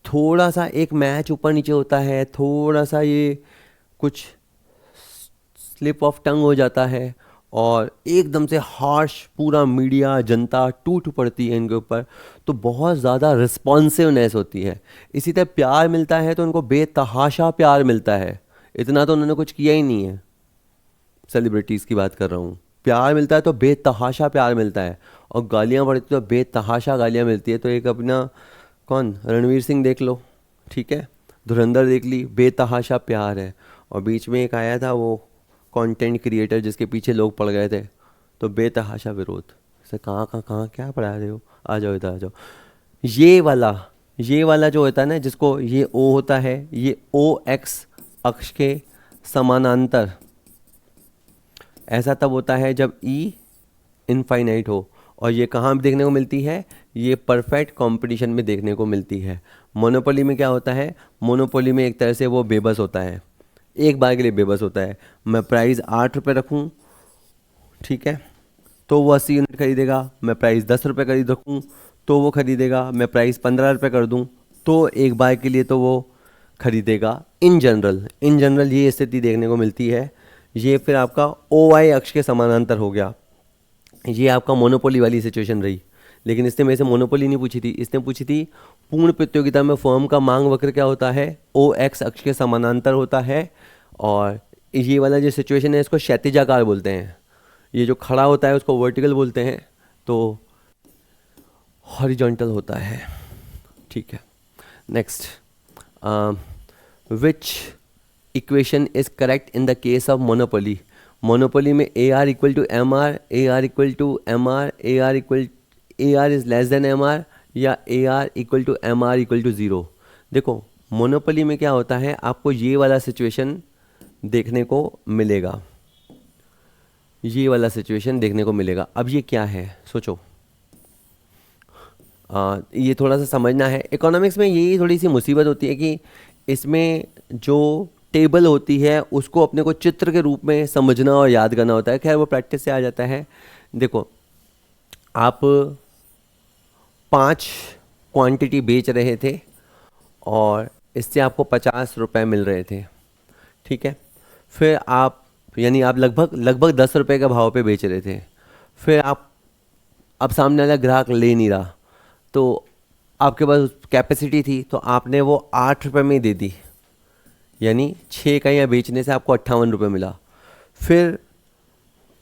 थोड़ा सा एक मैच ऊपर नीचे होता है, थोड़ा सा ये कुछ स्लिप ऑफ टंग हो जाता है, और एकदम से हार्श पूरा मीडिया जनता टूट पड़ती है इनके ऊपर, तो बहुत ज़्यादा रिस्पॉन्सिवनेस होती है। इसी तरह प्यार मिलता है तो उनको बेतहाशा प्यार मिलता है, इतना तो उन्होंने कुछ किया ही नहीं है। सेलिब्रिटीज़ की बात कर रहा हूँ। प्यार मिलता है तो बेतहाशा प्यार मिलता है, और गालियाँ पड़ती तो बेतहाशा गालियाँ मिलती है। तो एक अपना कौन, रणवीर सिंह देख लो, ठीक है, धुरंधर देख ली, बेतहाशा प्यार है। और बीच में एक आया था वो कंटेंट क्रिएटर जिसके पीछे लोग पड़ गए थे, तो बेतहाशा विरोध। से कहाँ कहाँ कहाँ क्या पढ़ा रहे हो, आ जाओ इधर आ जाओ। ये वाला जो होता है ना, जिसको ये ओ होता है, ये ओ एक्स अक्ष के समानांतर ऐसा तब होता है जब ई इनफाइनाइट हो। और ये कहाँ देखने को मिलती है, ये परफेक्ट कंपटीशन में देखने को मिलती है। मोनोपोली में क्या होता है, मोनोपोली में एक तरह से वो बेबस होता है, एक बार के लिए बेबस होता है। मैं प्राइस 8 रुपये रखूँ, ठीक है, तो वो 80 यूनिट खरीदेगा। मैं प्राइस 10 रुपये खरीद रखूँ तो वो खरीदेगा। मैं प्राइस 15 रुपये कर दूँ तो एक बार के लिए तो वो खरीदेगा। इन जनरल ये स्थिति देखने को मिलती है। ये फिर आपका ओ वाई अक्ष के समानांतर हो गया। ये आपका मोनोपोली वाली सिचुएशन रही। लेकिन इसने मेरे से मोनोपोली नहीं पूछी थी, इसने पूछी थी पूर्ण प्रतियोगिता में फर्म का मांग वक्र क्या होता है, ओ एक्स अक्ष के समानांतर होता है। और ये वाला जो सिचुएशन है इसको क्षैतिजाकार बोलते हैं। ये जो खड़ा होता है उसको वर्टिकल बोलते हैं, तो हॉरिजॉन्टल होता है, ठीक है। Next, which equation is correct in the case of monopoly. Monopoly में A R equal to M R, A R equal to M R, A R is less than M R, या A R equal to M R equal to zero. देखो monopoly में क्या होता है, आपको ये वाला सिचुएशन देखने को मिलेगा, ये वाला सिचुएशन देखने को मिलेगा। अब ये क्या है सोचो, ये थोड़ा सा समझना है। इकोनॉमिक्स में यही थोड़ी सी मुसीबत होती है कि इसमें जो टेबल होती है उसको अपने को चित्र के रूप में समझना और याद करना होता है। खैर वो प्रैक्टिस से आ जाता है। देखो आप 5 क्वांटिटी बेच रहे थे और इससे आपको 50 रुपये मिल रहे थे, ठीक है। फिर आप यानी आप लगभग 10 रुपये के भाव पे बेच रहे थे। फिर आप, अब सामने वाला ग्राहक ले नहीं रहा, तो आपके पास कैपेसिटी थी तो आपने वो 8 रुपये में ही दे दी, यानी 6 इकाइयाँ बेचने से आपको 58 रुपये मिला। फिर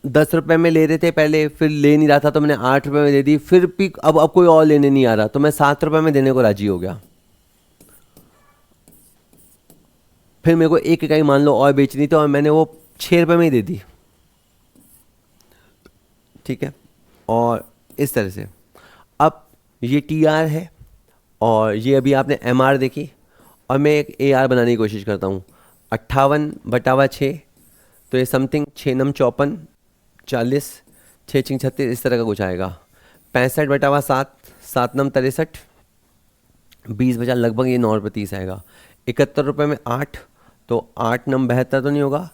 10 रुपये में ले रहे थे पहले, फिर ले नहीं रहा था तो मैंने 8 रुपये में दे दी। फिर भी अब कोई और लेने नहीं आ रहा तो मैं 7 रुपये में देने को राजी हो गया। फिर मेरे को 1 इकाई मान लो और बेचनी थी और मैंने वो 6 रुपये में ही दे दी, ठीक है। और इस तरह से अब ये टी आर है और ये अभी आपने एम आर देखी, और मैं एक ए आर बनाने की कोशिश करता हूँ। 58/6, तो ये समथिंग 6 नम 54, 40, 6 छिंग 36, इस तरह का कुछ आएगा। 65/7, 7 नम 63, 20 बचा लगभग ये 9 रुपये 30 आएगा। 71 रुपये में 8, तो 8 नम 72 तो नहीं होगा,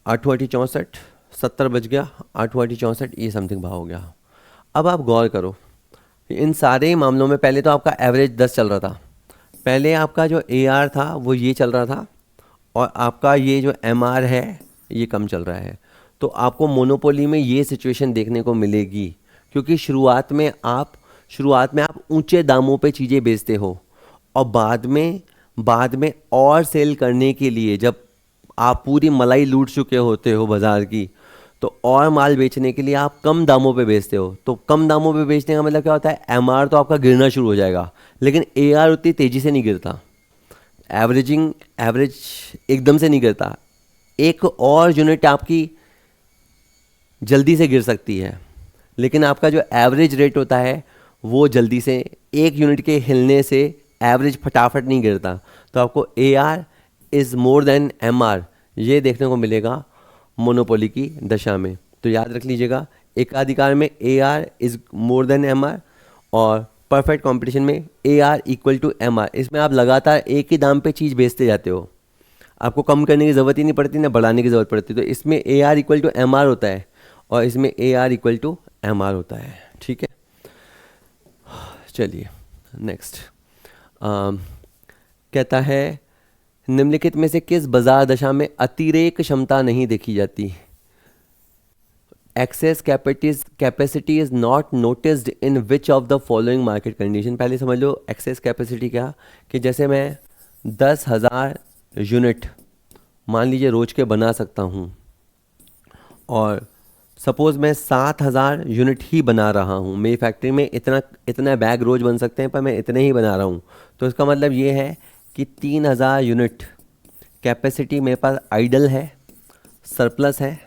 8 8 64, 70 बच गया, 8 8 64, ये समथिंग भाव हो गया। अब आप गौर करो, इन सारे मामलों में पहले तो आपका एवरेज 10 चल रहा था, पहले आपका जो ए आर था वो ये चल रहा था, और आपका ये जो एम आर है ये कम चल रहा है। तो आपको मोनोपोली में ये सिचुएशन देखने को मिलेगी, क्योंकि शुरुआत में आप ऊंचे दामों पे चीज़ें बेचते हो, और बाद में और सेल करने के लिए जब आप पूरी मलाई लूट चुके होते हो बाज़ार की, तो और माल बेचने के लिए आप कम दामों पे बेचते हो। तो कम दामों पे बेचने का मतलब क्या होता है, एम आर तो आपका गिरना शुरू हो जाएगा, लेकिन ए आर उतनी तेज़ी से नहीं गिरता। एवरेज एकदम से नहीं गिरता, एक और यूनिट आपकी जल्दी से गिर सकती है, लेकिन आपका जो एवरेज रेट होता है वो जल्दी से, एक यूनिट के हिलने से एवरेज फटाफट नहीं गिरता। तो आपको A R is more than M R ये देखने को मिलेगा मोनोपोली की दशा में। तो याद रख लीजिएगा, एकाधिकार में A R is more than M R, और परफेक्ट कंपटीशन में A R equal to M R. इसमें आप लगातार एक ही दाम पे चीज़ बेचते जाते हो, आपको कम करने की ज़रूरत ही नहीं पड़ती ना बढ़ाने की ज़रूरत पड़ती। तो इसमें A R equal to M R होता है और इसमें A R equal to M R होता है, ठीक है। चलिए नेक्स्ट, कहता है निम्नलिखित में से किस बाजार दशा में अतिरेक क्षमता नहीं देखी जाती। Access capacity is not noticed in which of the following market condition. पहले समझ लो एक्सेस कैपेसिटी क्या, कि जैसे मैं 10,000 यूनिट मान लीजिए रोज के बना सकता हूँ, और सपोज़ मैं 7,000 यूनिट ही बना रहा हूँ, मेरी फैक्ट्री में इतना इतना बैग रोज़ बन सकते हैं पर मैं इतने ही बना रहा हूँ, तो इसका मतलब ये है कि 3,000 यूनिट कैपेसिटी मेरे पास आइडल है, सरप्लस है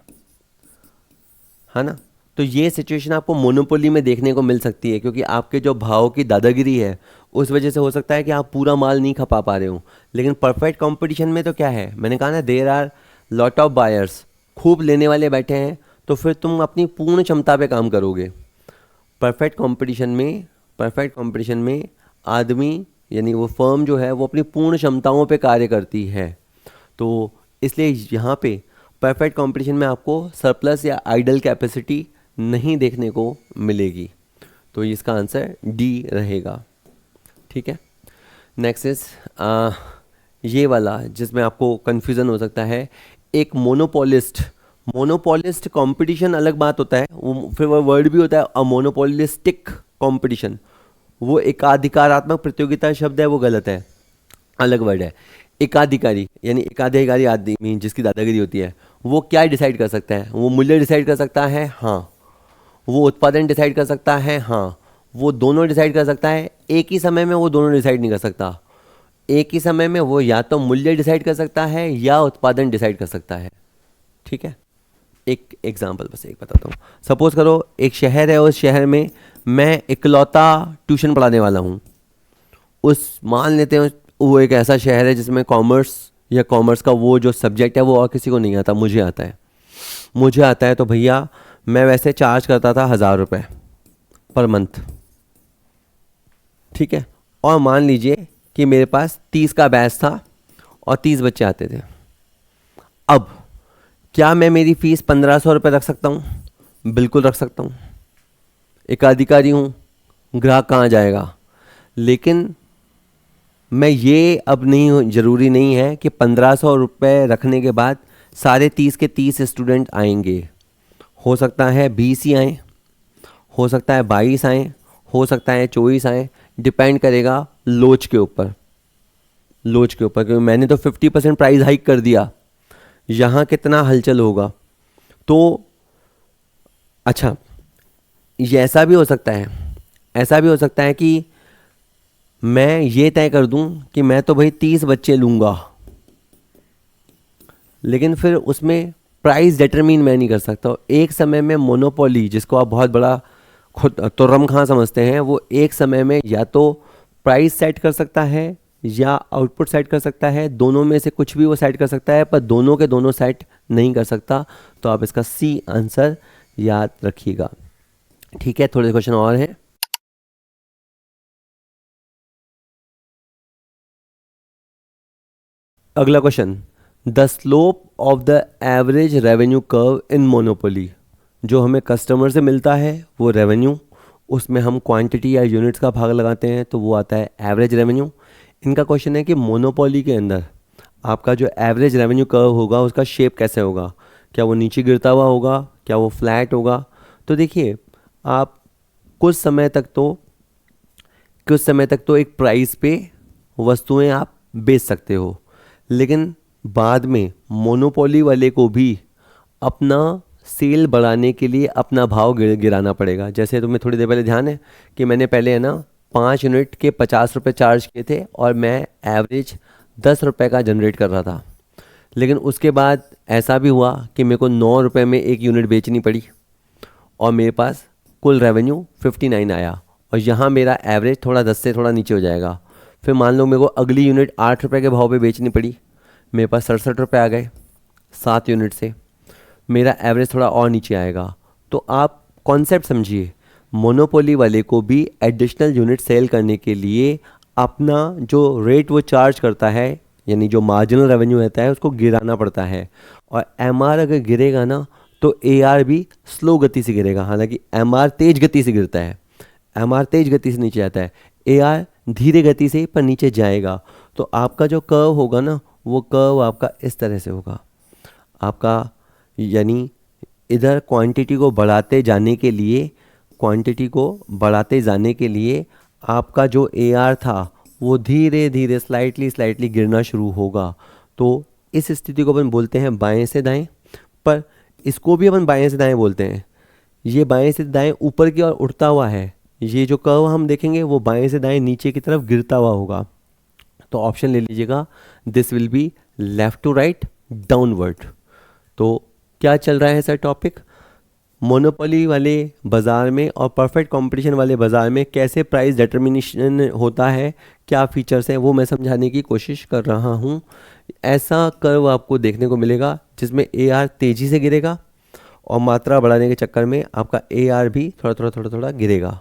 ना। तो ये सिचुएशन आपको मोनोपोली में देखने को मिल सकती है, क्योंकि आपके जो भाव की दादागिरी है उस वजह से हो सकता है कि आप पूरा माल नहीं खपा पा रहे हो। लेकिन परफेक्ट कंपटीशन में तो क्या है, मैंने कहा ना, there are lot of buyers, खूब लेने वाले बैठे हैं, तो फिर तुम अपनी पूर्ण क्षमता पे काम करोगे। परफेक्ट कंपटीशन में आदमी यानी वो फर्म जो है वो अपनी पूर्ण क्षमताओं पे कार्य करती है। तो इसलिए यहाँ पे परफेक्ट कंपटीशन में आपको सरप्लस या आइडल कैपेसिटी नहीं देखने को मिलेगी। तो इसका आंसर डी रहेगा। ठीक है, नेक्स्ट इज ये वाला जिसमें आपको कन्फ्यूज़न हो सकता है, एक मोनोपोलिस्ट कंपटीशन अलग बात होता है, फिर वो वर्ड भी होता है अ मोनोपोलिस्टिक कंपटीशन, वो एकाधिकारात्मक प्रतियोगिता शब्द है, वो गलत है, अलग वर्ड है। एकाधिकारी यानी एकाधिकारी आदमी जिसकी दादागिरी होती है, वो क्या डिसाइड कर सकता है, वो मूल्य डिसाइड कर सकता है, हाँ। वो उत्पादन डिसाइड कर सकता है, हाँ। वो दोनों डिसाइड कर सकता है, एक ही समय में वो दोनों डिसाइड नहीं कर सकता। एक ही समय में वो या तो मूल्य डिसाइड कर सकता है या उत्पादन डिसाइड कर सकता है। ठीक है, एक एग्जांपल बस एक बताता हूँ। सपोज करो एक शहर है, उस शहर में मैं इकलौता ट्यूशन पढ़ाने वाला हूँ। उस मान लेते हैं वो एक ऐसा शहर है जिसमें कॉमर्स का वो जो सब्जेक्ट है वो और किसी को नहीं आता, मुझे आता है। तो भैया मैं वैसे चार्ज करता था 1,000 रुपये पर मंथ। ठीक है, और मान लीजिए कि मेरे पास 30 का बैच था और 30 बच्चे आते थे। अब क्या मैं मेरी फीस 1,500 रुपये रख सकता हूँ? बिल्कुल रख सकता हूँ, एकाधिकारी हूँ, ग्राहक कहाँ जाएगा। लेकिन मैं ये अब नहीं, ज़रूरी नहीं है कि 1,500 रुपये रखने के बाद सारे 30 के 30 स्टूडेंट आएंगे। हो सकता है 20 ही आएँ, हो सकता है 22 आएँ, हो सकता है 24 आएँ, डिपेंड करेगा लोच के ऊपर, क्योंकि मैंने तो 50% प्राइस हाइक कर दिया, यहाँ कितना हलचल होगा। तो अच्छा, ये ऐसा भी हो सकता है कि मैं ये तय कर दूं कि मैं तो भाई 30 बच्चे लूँगा, लेकिन फिर उसमें प्राइस डिटरमिन मैं नहीं कर सकता। एक समय में मोनोपोली, जिसको आप बहुत बड़ा खुद तुर्रम खां समझते हैं, वो एक समय में या तो प्राइस सेट कर सकता है या आउटपुट सेट कर सकता है, दोनों में से कुछ भी वो सेट कर सकता है, पर दोनों के दोनों सेट नहीं कर सकता। तो आप इसका सी आंसर याद रखिएगा। ठीक है, थोड़े क्वेश्चन और हैं। अगला question, the slope of the average revenue curve in monopoly. जो हमें कस्टमर से मिलता है वो रेवेन्यू, उसमें हम क्वांटिटी या यूनिट्स का भाग लगाते हैं तो वो आता है एवरेज रेवेन्यू। इनका क्वेश्चन है कि मोनोपोली के अंदर आपका जो एवरेज रेवेन्यू कर्व होगा उसका शेप कैसे होगा, क्या वो नीचे गिरता हुआ होगा, क्या वो फ्लैट होगा। तो देखिए, आप कुछ समय तक तो एक प्राइस पे वस्तुएं आप बेच सकते हो, लेकिन बाद में मोनोपोली वाले को भी अपना सेल बढ़ाने के लिए अपना भाव गिराना पड़ेगा। जैसे तुम्हें थोड़ी देर पहले ध्यान है कि मैंने पहले है ना 5 यूनिट के 50 रुपये चार्ज किए थे और मैं एवरेज 10 रुपये का जनरेट कर रहा था। लेकिन उसके बाद ऐसा भी हुआ कि मेरे को 9 रुपये में एक यूनिट बेचनी पड़ी और मेरे पास कुल रेवेन्यू 59 आया, और यहाँ मेरा एवरेज थोड़ा 10 से थोड़ा नीचे हो जाएगा। फिर मान लो मेरे को अगली यूनिट 8 रुपये के भाव पे बेचनी पड़ी, मेरे पास 67 रुपये आ गए 7 यूनिट से, मेरा एवरेज थोड़ा और नीचे आएगा। तो आप कॉन्सेप्ट समझिए, मोनोपोली वाले को भी एडिशनल यूनिट सेल करने के लिए अपना जो रेट वो चार्ज करता है, यानी जो मार्जिनल रेवेन्यू रहता है, उसको गिराना पड़ता है। और एमआर अगर गिरेगा ना तो एआर भी स्लो गति से गिरेगा। हालांकि एमआर तेज गति से गिरता है, एमआर तेज गति से नीचे आता है, एआर धीरे गति से पर नीचे जाएगा। तो आपका जो कर्व होगा ना, वो कर्व आपका इस तरह से होगा आपका, यानी इधर क्वांटिटी को बढ़ाते जाने के लिए, क्वांटिटी को बढ़ाते जाने के लिए आपका जो AR था वो धीरे धीरे स्लाइटली गिरना शुरू होगा। तो इस स्थिति को अपन बोलते हैं बाएं से दाएं, पर इसको भी अपन बाएं से दाएं बोलते हैं। ये बाएं से दाएं ऊपर की ओर उठता हुआ है, ये जो कर्व हम देखेंगे वो बाएं से दाएं नीचे की तरफ गिरता हुआ होगा। तो ऑप्शन ले लीजिएगा, this will be left to right downward. तो क्या चल रहा है सर टॉपिक, मोनोपोली वाले बाज़ार में और परफेक्ट कंपटीशन वाले बाज़ार में कैसे प्राइस डिटर्मिनेशन होता है, क्या फीचर्स हैं, वो मैं समझाने की कोशिश कर रहा हूँ। ऐसा कर्व आपको देखने को मिलेगा जिसमें AR तेज़ी से गिरेगा और मात्रा बढ़ाने के चक्कर में आपका AR भी थोड़ा गिरेगा।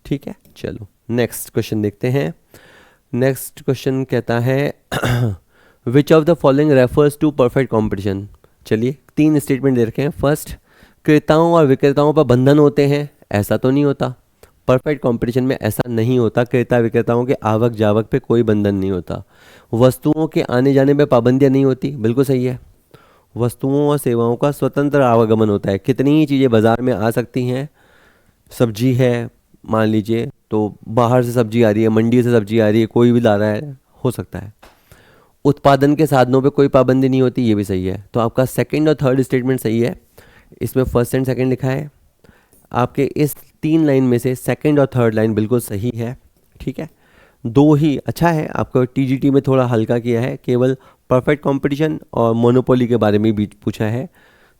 ठीक है, चलो नेक्स्ट क्वेश्चन देखते हैं। नेक्स्ट क्वेश्चन कहता है which of the following refers to perfect competition. चलिए 3 स्टेटमेंट दे रखे हैं। फर्स्ट, क्रेताओं और विक्रेताओं पर बंधन होते हैं, ऐसा तो नहीं होता। परफेक्ट कंपटीशन में ऐसा नहीं होता, क्रेता विक्रेताओं के आवक जावक पे कोई बंधन नहीं होता। वस्तुओं के आने जाने पे पाबंदियां नहीं होती, बिल्कुल सही है। वस्तुओं और सेवाओं का स्वतंत्र आवागमन होता है, कितनी ही चीज़ें बाज़ार में आ सकती हैं। सब्जी है मान लीजिए, तो बाहर से सब्जी आ रही है, मंडी से सब्जी आ रही है, कोई भी ला रहा है, हो सकता है। उत्पादन के साधनों पे कोई पाबंदी नहीं होती, ये भी सही है। तो आपका सेकंड और थर्ड स्टेटमेंट सही है। इसमें फर्स्ट एंड सेकंड लिखा है, आपके इस 3 लाइन में से सेकंड और थर्ड लाइन बिल्कुल सही है। ठीक है, 2 ही अच्छा है, आपको TGT में थोड़ा हल्का किया है, केवल परफेक्ट कंपटीशन और मोनोपोली के बारे में भी पूछा है।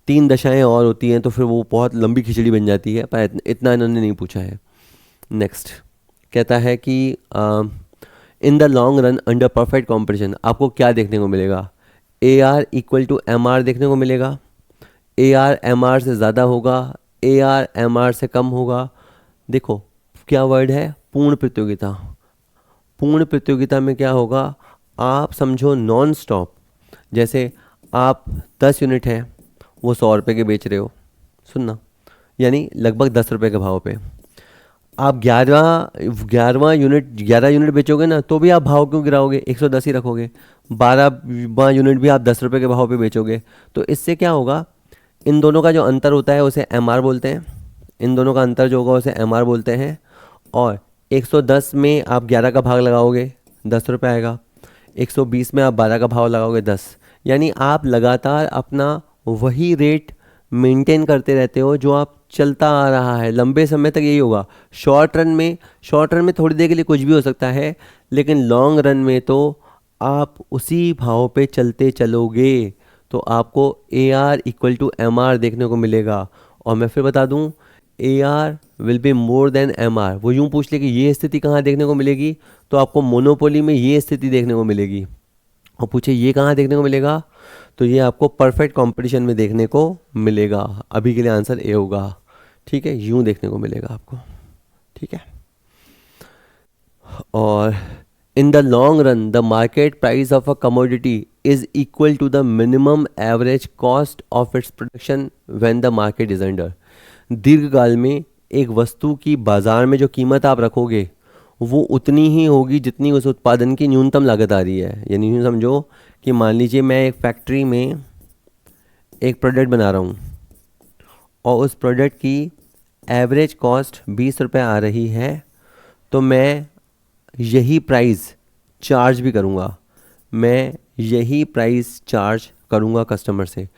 3 दशाएं और होती हैं तो फिर वो बहुत लंबी खिचड़ी बन जाती है, पर इतना इन्होंने नहीं पूछा है। नेक्स्ट कहता है कि इन the long run under perfect competition आपको क्या देखने को मिलेगा, AR इक्वल टू MR देखने को मिलेगा। AR MR से ज़्यादा होगा, AR MR से कम होगा। देखो क्या वर्ड है, पूर्ण प्रतियोगिता। पूर्ण प्रतियोगिता में क्या होगा, आप समझो नॉन स्टॉप, जैसे आप 10 यूनिट हैं, वो 100 रुपये के बेच रहे हो, सुनना, यानी लगभग 10 रुपये के भाव पे। आप 11वां यूनिट 11 यूनिट बेचोगे ना, तो भी आप भाव क्यों गिराओगे, 110 ही रखोगे। 12वां यूनिट भी आप 10 रुपये के भाव पे बेचोगे। तो इससे क्या होगा, इन दोनों का जो अंतर होता है उसे MR बोलते हैं। इन दोनों का अंतर जो होगा उसे MR बोलते हैं। और 110 में आप 11 का भाग लगाओगे 10 रुपये आएगा, 120 में आप 12 का भाव लगाओगे 10। यानी आप लगातार अपना वही रेट मेंटेन करते रहते हो जो आप चलता आ रहा है, लंबे समय तक यही होगा। शॉर्ट रन में थोड़ी देर के लिए कुछ भी हो सकता है, लेकिन लॉन्ग रन में तो आप उसी भाव पे चलते चलोगे, तो आपको AR इक्वल टू MR देखने को मिलेगा। और मैं फिर बता दूं, AR will be more than MR। वो यूं पूछ ले कि ये स्थिति कहाँ देखने को मिलेगी, तो आपको मोनोपोली में ये स्थिति देखने को मिलेगी। और पूछे ये कहाँ देखने को मिलेगा, तो ये आपको परफेक्ट कंपटीशन में देखने को मिलेगा। अभी के लिए आंसर A होगा। ठीक है, यूं देखने को मिलेगा आपको। ठीक है, और in the long run the market price of a commodity is equal to the minimum average cost of its production when the market is under. दीर्घकाल में एक वस्तु की बाजार में जो कीमत आप रखोगे वो उतनी ही होगी जितनी उस उत्पादन की न्यूनतम लागत आ रही है। यानी यूँ समझो कि मान लीजिए मैं एक फैक्ट्री में एक प्रोडक्ट बना रहा हूँ और उस प्रोडक्ट की एवरेज कॉस्ट 20 रुपये आ रही है, तो मैं यही प्राइस चार्ज भी करूँगा, मैं यही प्राइस चार्ज करूँगा कस्टमर से।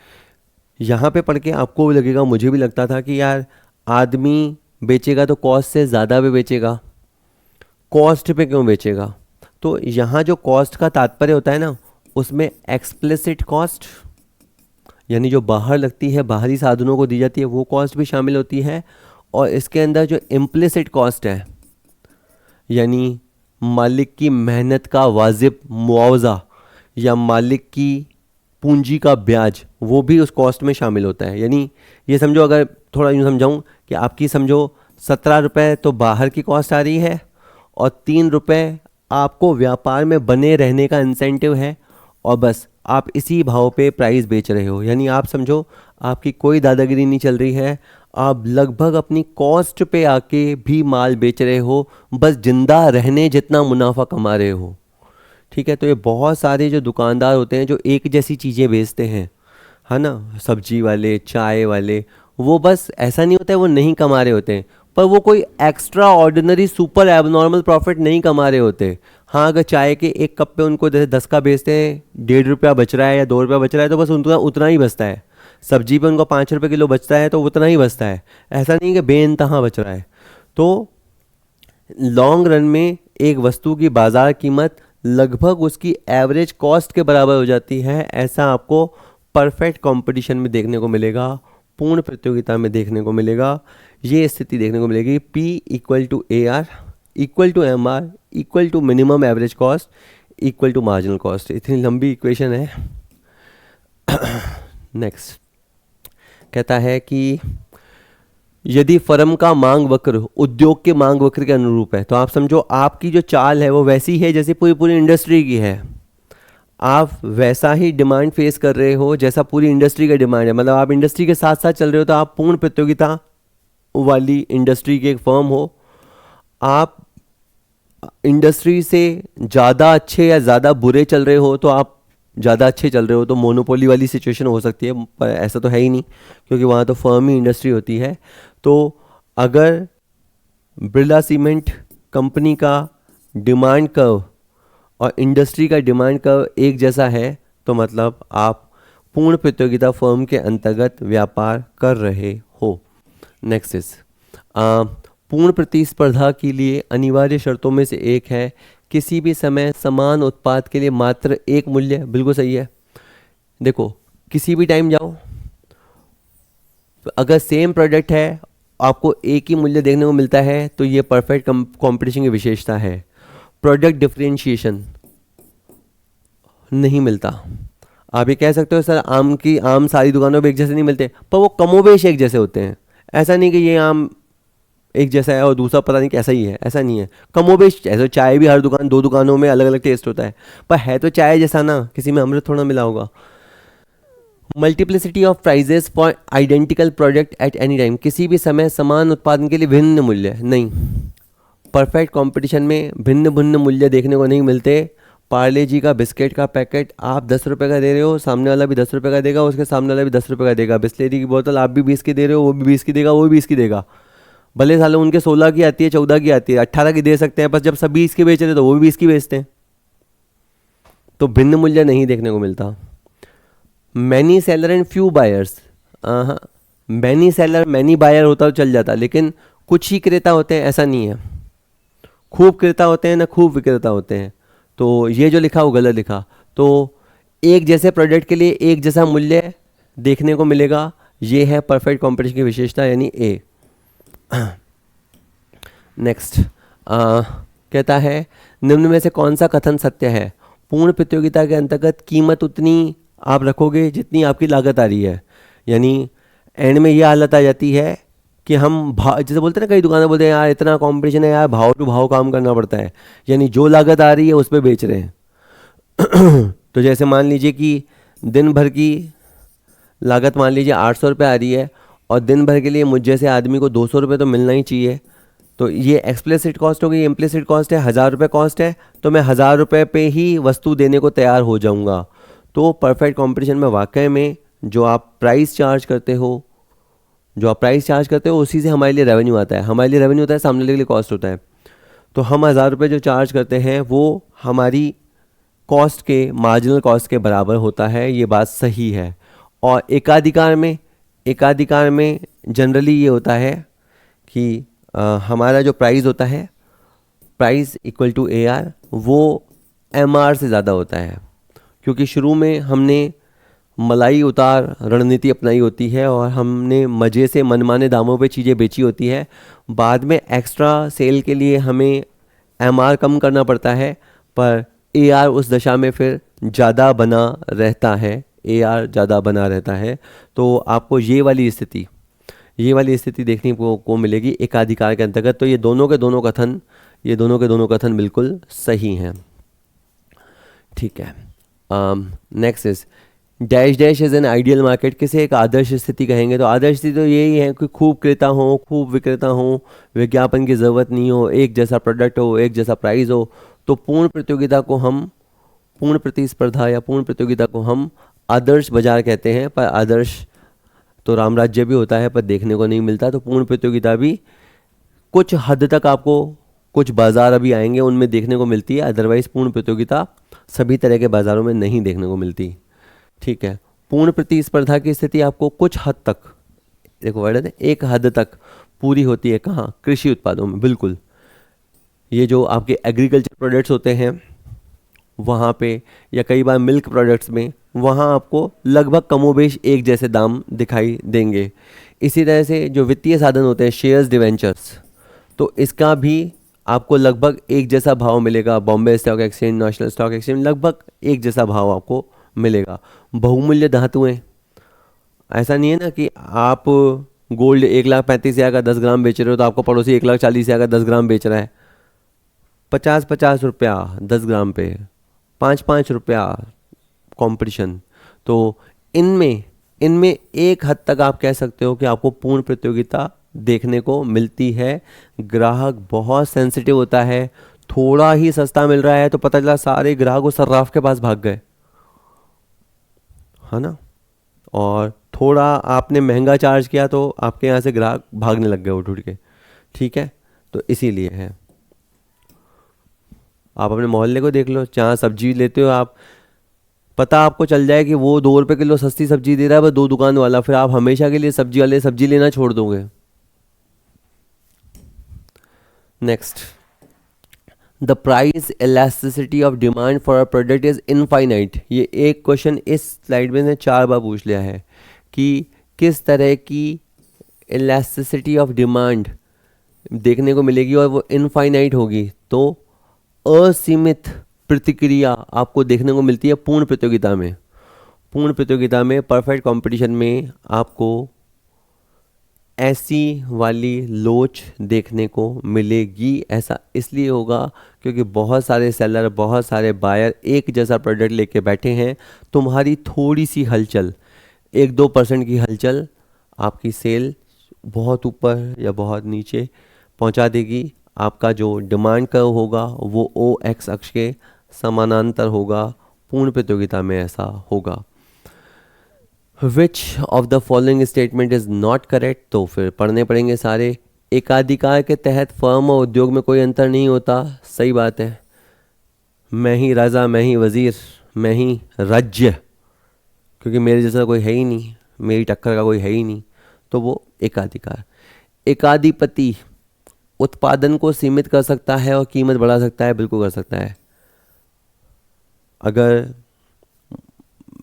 यहाँ पे पढ़ के आपको भी लगेगा, मुझे भी लगता था कि यार आदमी बेचेगा तो कॉस्ट से ज़्यादा भी बेचेगा, कॉस्ट पे क्यों बेचेगा। तो यहाँ जो कॉस्ट का तात्पर्य होता है ना, उसमें एक्सप्लिसिट कॉस्ट यानी जो बाहर लगती है, बाहरी साधनों को दी जाती है, वो कॉस्ट भी शामिल होती है। और इसके अंदर जो इम्प्लिसिट कॉस्ट है, यानी मालिक की मेहनत का वाजिब मुआवजा या मालिक की पूंजी का ब्याज, वो भी उस कॉस्ट में शामिल होता है। यानी ये समझो, अगर थोड़ा यूँ समझाऊँ कि आपकी समझो 17 रुपये तो बाहर की कॉस्ट आ रही है और 3 रुपये आपको व्यापार में बने रहने का इंसेंटिव है, और बस आप इसी भाव पे प्राइस बेच रहे हो। यानी आप समझो आपकी कोई दादागिरी नहीं चल रही है, आप लगभग अपनी कॉस्ट पे आके भी माल बेच रहे हो, बस जिंदा रहने जितना मुनाफा कमा रहे हो। ठीक है, तो ये बहुत सारे जो दुकानदार होते हैं जो एक जैसी चीज़ें बेचते हैं, है ना, सब्जी वाले, चाय वाले, वो बस ऐसा नहीं होता है वो नहीं कमा रहे होते हैं, पर वो कोई extra ordinary super abnormal profit नहीं कमा रहे होते। हाँ, अगर चाय के एक कप पे उनको जैसे 10 का बेचते हैं, 1.5 रुपया बच रहा है या 2 रुपया बच रहा है तो बस उतना उतना ही बचता है। सब्जी पे उनको 5 रुपये किलो बचता है तो उतना ही बचता है, ऐसा नहीं कि बेइंतहा बच रहा है। तो लॉन्ग रन में एक वस्तु की बाजार कीमत लगभग उसकी एवरेज कॉस्ट के बराबर हो जाती है, ऐसा आपको परफेक्ट कंपटीशन में देखने को मिलेगा, पूर्ण प्रतियोगिता में देखने को मिलेगा। ये स्थिति देखने को मिलेगी, P equal to AR equal to MR equal to minimum average cost equal to marginal cost. इतनी लंबी इक्वेशन है। नेक्स्ट कहता है कि यदि फर्म का मांग वक्र उद्योग के मांग वक्र के अनुरूप है, तो आप समझो आपकी जो चाल है वो वैसी है जैसे पूरी पूरी इंडस्ट्री की है। आप वैसा ही डिमांड फेस कर रहे हो जैसा पूरी इंडस्ट्री का डिमांड है, मतलब आप इंडस्ट्री के साथ साथ चल रहे हो, तो आप पूर्ण प्रतियोगिता वाली इंडस्ट्री के एक फर्म हो। आप इंडस्ट्री से ज़्यादा अच्छे या ज़्यादा बुरे चल रहे हो, तो आप ज़्यादा अच्छे चल रहे हो तो मोनोपोली वाली सिचुएशन हो सकती है, पर ऐसा तो है ही नहीं क्योंकि वहाँ तो फर्म ही इंडस्ट्री होती है। तो अगर बिरला सीमेंट कंपनी का डिमांड कर्व और इंडस्ट्री का डिमांड कर्व एक जैसा है तो मतलब आप पूर्ण प्रतियोगिता फर्म के अंतर्गत व्यापार कर रहे हो। नेक्स्ट इज पूर्ण प्रतिस्पर्धा के लिए अनिवार्य शर्तों में से एक है किसी भी समय समान उत्पाद के लिए मात्र एक मूल्य। बिल्कुल सही है। देखो, किसी भी टाइम जाओ, अगर सेम प्रोडक्ट है आपको एक ही मूल्य देखने को मिलता है तो ये परफेक्ट कंपटीशन की विशेषता है। प्रोडक्ट डिफरेंशिएशन नहीं मिलता। आप ये कह सकते हो सर आम सारी दुकानों पे एक जैसे नहीं मिलते, पर वो कमोबेश एक जैसे होते हैं। ऐसा नहीं कि ये आम एक जैसा है और दूसरा पता नहीं कैसा ही है, ऐसा नहीं है। कमोबेश ऐसे चाय भी हर दुकान दो दुकानों में अलग अलग टेस्ट होता है, पर है तो चाय जैसा ना, किसी में अमृत थोड़ा मिला होगा। Multiplicity of prices for identical product at any time, किसी भी समय समान उत्पादन के लिए भिन्न मूल्य नहीं। परफेक्ट कंपटीशन में भिन्न भिन्न मूल्य देखने को नहीं मिलते। पार्ले जी का बिस्किट का पैकेट आप 10 रुपये का दे रहे हो, सामने वाला भी 10 रुपये का देगा, उसके सामने वाला भी 10 रुपये का देगा। बिस्लेरी की बोतल आप भी 20 की दे रहे हो, वो भी 20 की देगा, वो भी 20 की देगा। भले सालों उनके 16 की आती है, 14 की आती है, 18 की दे सकते हैं, पर जब सब 20 की बेच रहे तो वो भी 20 की बेचते हैं। तो भिन्न मूल्य नहीं देखने को मिलता। Many seller and few buyers, हाँ, मैनी सेलर मैनी बायर होता तो चल जाता, लेकिन कुछ ही क्रेता होते हैं ऐसा नहीं है। खूब क्रेता होते हैं ना खूब विक्रेता होते हैं। तो ये जो लिखा वो गलत लिखा। तो एक जैसे प्रोडक्ट के लिए एक जैसा मूल्य देखने को मिलेगा, ये है परफेक्ट कॉम्पिटिशन की विशेषता यानी ए। नेक्स्ट कहता है निम्न में से कौन सा कथन सत्य है। पूर्ण प्रतियोगिता के अंतर्गत कीमत उतनी आप रखोगे जितनी आपकी लागत आ रही है। यानी एंड में ये हालत आ जाती है कि हम भाव, जैसे बोलते हैं ना, कई दुकानें बोलते हैं यार इतना कंपटीशन है यार, भाव टू भाव काम करना पड़ता है, यानी जो लागत आ रही है उस पर बेच रहे हैं। तो जैसे मान लीजिए कि दिन भर की लागत मान लीजिए 800 रुपये आ रही है और दिन भर के लिए मुझ जैसे आदमी को 200 रुपये तो मिलना ही चाहिए। तो ये एक्सप्लिसिट कॉस्ट होगी, इम्प्लिसिट कॉस्ट है, 1000 रुपये कॉस्ट है, तो मैं 1000 रुपये पे ही वस्तु देने को तैयार हो जाऊंगा। तो परफेक्ट कंपटीशन में वाकई में जो आप प्राइस चार्ज करते हो उसी से हमारे लिए रेवेन्यू आता है। हमारे लिए रेवेन्यू होता है, सामने वाले के लिए कॉस्ट होता है। तो हम 1000 रुपये जो चार्ज करते हैं वो हमारी कॉस्ट के मार्जिनल कॉस्ट के बराबर होता है। ये बात सही है। और एकाधिकार में जनरली ये होता है कि हमारा जो प्राइस होता है, प्राइस इक्वल टू AR, वो MR से ज़्यादा होता है, क्योंकि शुरू में हमने मलाई उतार रणनीति अपनाई होती है और हमने मज़े से मनमाने दामों पे चीज़ें बेची होती है। बाद में एक्स्ट्रा सेल के लिए हमें MR कम करना पड़ता है, पर AR उस दशा में फिर ज़्यादा बना रहता है, AR ज़्यादा बना रहता है। तो आपको ये वाली स्थिति देखने को मिलेगी एकाधिकार के अंतर्गत। तो ये दोनों के दोनों कथन बिल्कुल सही हैं। ठीक है। Next is dash is an ideal market. किसे एक आदर्श स्थिति कहेंगे? तो आदर्श स्थिति तो यही है कि खूब क्रेता हो, खूब विक्रेता हो, विज्ञापन की ज़रूरत नहीं हो, एक जैसा प्रोडक्ट हो, एक जैसा प्राइस हो। तो पूर्ण प्रतिस्पर्धा या पूर्ण प्रतियोगिता को हम आदर्श बाजार कहते हैं। पर आदर्श तो राम राज्य भी होता है पर देखने को नहीं मिलता। तो पूर्ण प्रतियोगिता भी कुछ हद तक आपको, कुछ बाज़ार अभी आएंगे उनमें देखने को मिलती है, अदरवाइज़ पूर्ण प्रतियोगिता सभी तरह के बाज़ारों में नहीं देखने को मिलती। ठीक है, पूर्ण प्रतिस्पर्धा की स्थिति आपको कुछ हद तक, देखो वर्ड है, एक हद तक पूरी होती है कहाँ? कृषि उत्पादों में। बिल्कुल, ये जो आपके एग्रीकल्चर प्रोडक्ट्स होते हैं वहाँ पे, या कई बार मिल्क प्रोडक्ट्स में, वहाँ आपको लगभग कमोबेश एक जैसे दाम दिखाई देंगे। इसी तरह से जो वित्तीय साधन होते हैं, शेयर्स, डिवेंचर्स, तो इसका भी आपको लगभग एक जैसा भाव मिलेगा। Bombay stock exchange, national stock exchange, लगभग एक जैसा भाव आपको मिलेगा। बहुमूल्य धातुएं, ऐसा नहीं है ना कि आप गोल्ड 1,35,000 का 10 ग्राम बेच रहे हो तो आपको पड़ोसी 1,40,000 का 10 ग्राम बेच रहा है। 50-50 रुपया 10 ग्राम पे, 5-5 रुपया कंपटीशन। तो इनमें इनमें एक हद तक आप कह सकते हो कि आपको पूर्ण प्रतियोगिता देखने को मिलती है। ग्राहक बहुत सेंसिटिव होता है, थोड़ा ही सस्ता मिल रहा है तो पता चला सारे ग्राहक उस सर्राफ के पास भाग गए, है ना। और थोड़ा आपने महंगा चार्ज किया तो आपके यहाँ से ग्राहक भागने लग गए उठ उठ के। ठीक है, तो इसीलिए है। आप अपने मोहल्ले को देख लो, जहाँ सब्जी लेते हो आप, पता आपको चल जाए कि वो 2 रुपये किलो सस्ती सब्जी दे रहा है, बस 2 दुकान वाला, फिर आप हमेशा के लिए सब्जी वाले सब्जी लेना छोड़ दोगे। Next, the price elasticity of demand for a product is infinite. ये एक क्वेश्चन इस स्लाइड में से 4 बार पूछ लिया है कि किस तरह की इलास्टिसिटी ऑफ डिमांड देखने को मिलेगी और वो इनफाइनाइट होगी। तो असीमित प्रतिक्रिया आपको देखने को मिलती है पूर्ण प्रतियोगिता में। पूर्ण प्रतियोगिता में, परफेक्ट कंपटीशन में आपको ऐसी वाली लोच देखने को मिलेगी। ऐसा इसलिए होगा क्योंकि बहुत सारे सेलर, बहुत सारे बायर एक जैसा प्रोडक्ट लेके बैठे हैं। तुम्हारी थोड़ी सी हलचल, 1-2% की हलचल आपकी सेल बहुत ऊपर या बहुत नीचे पहुंचा देगी। आपका जो डिमांड कर्व होगा वो OX अक्ष के समानांतर होगा। पूर्ण प्रतियोगिता में ऐसा होगा। विच of the following statement is not correct? तो फिर पढ़ने पड़ेंगे सारे। एकाधिकार के तहत फर्म और उद्योग में कोई अंतर नहीं होता, सही बात है। मैं ही राजा, मैं ही वजीर, मैं ही राज्य, क्योंकि मेरे जैसा कोई है ही नहीं, मेरी टक्कर का कोई है ही नहीं, तो वो एकाधिकार। एकाधिपति उत्पादन को सीमित कर सकता है और कीमत बढ़ा सकता है, बिल्कुल कर सकता है। अगर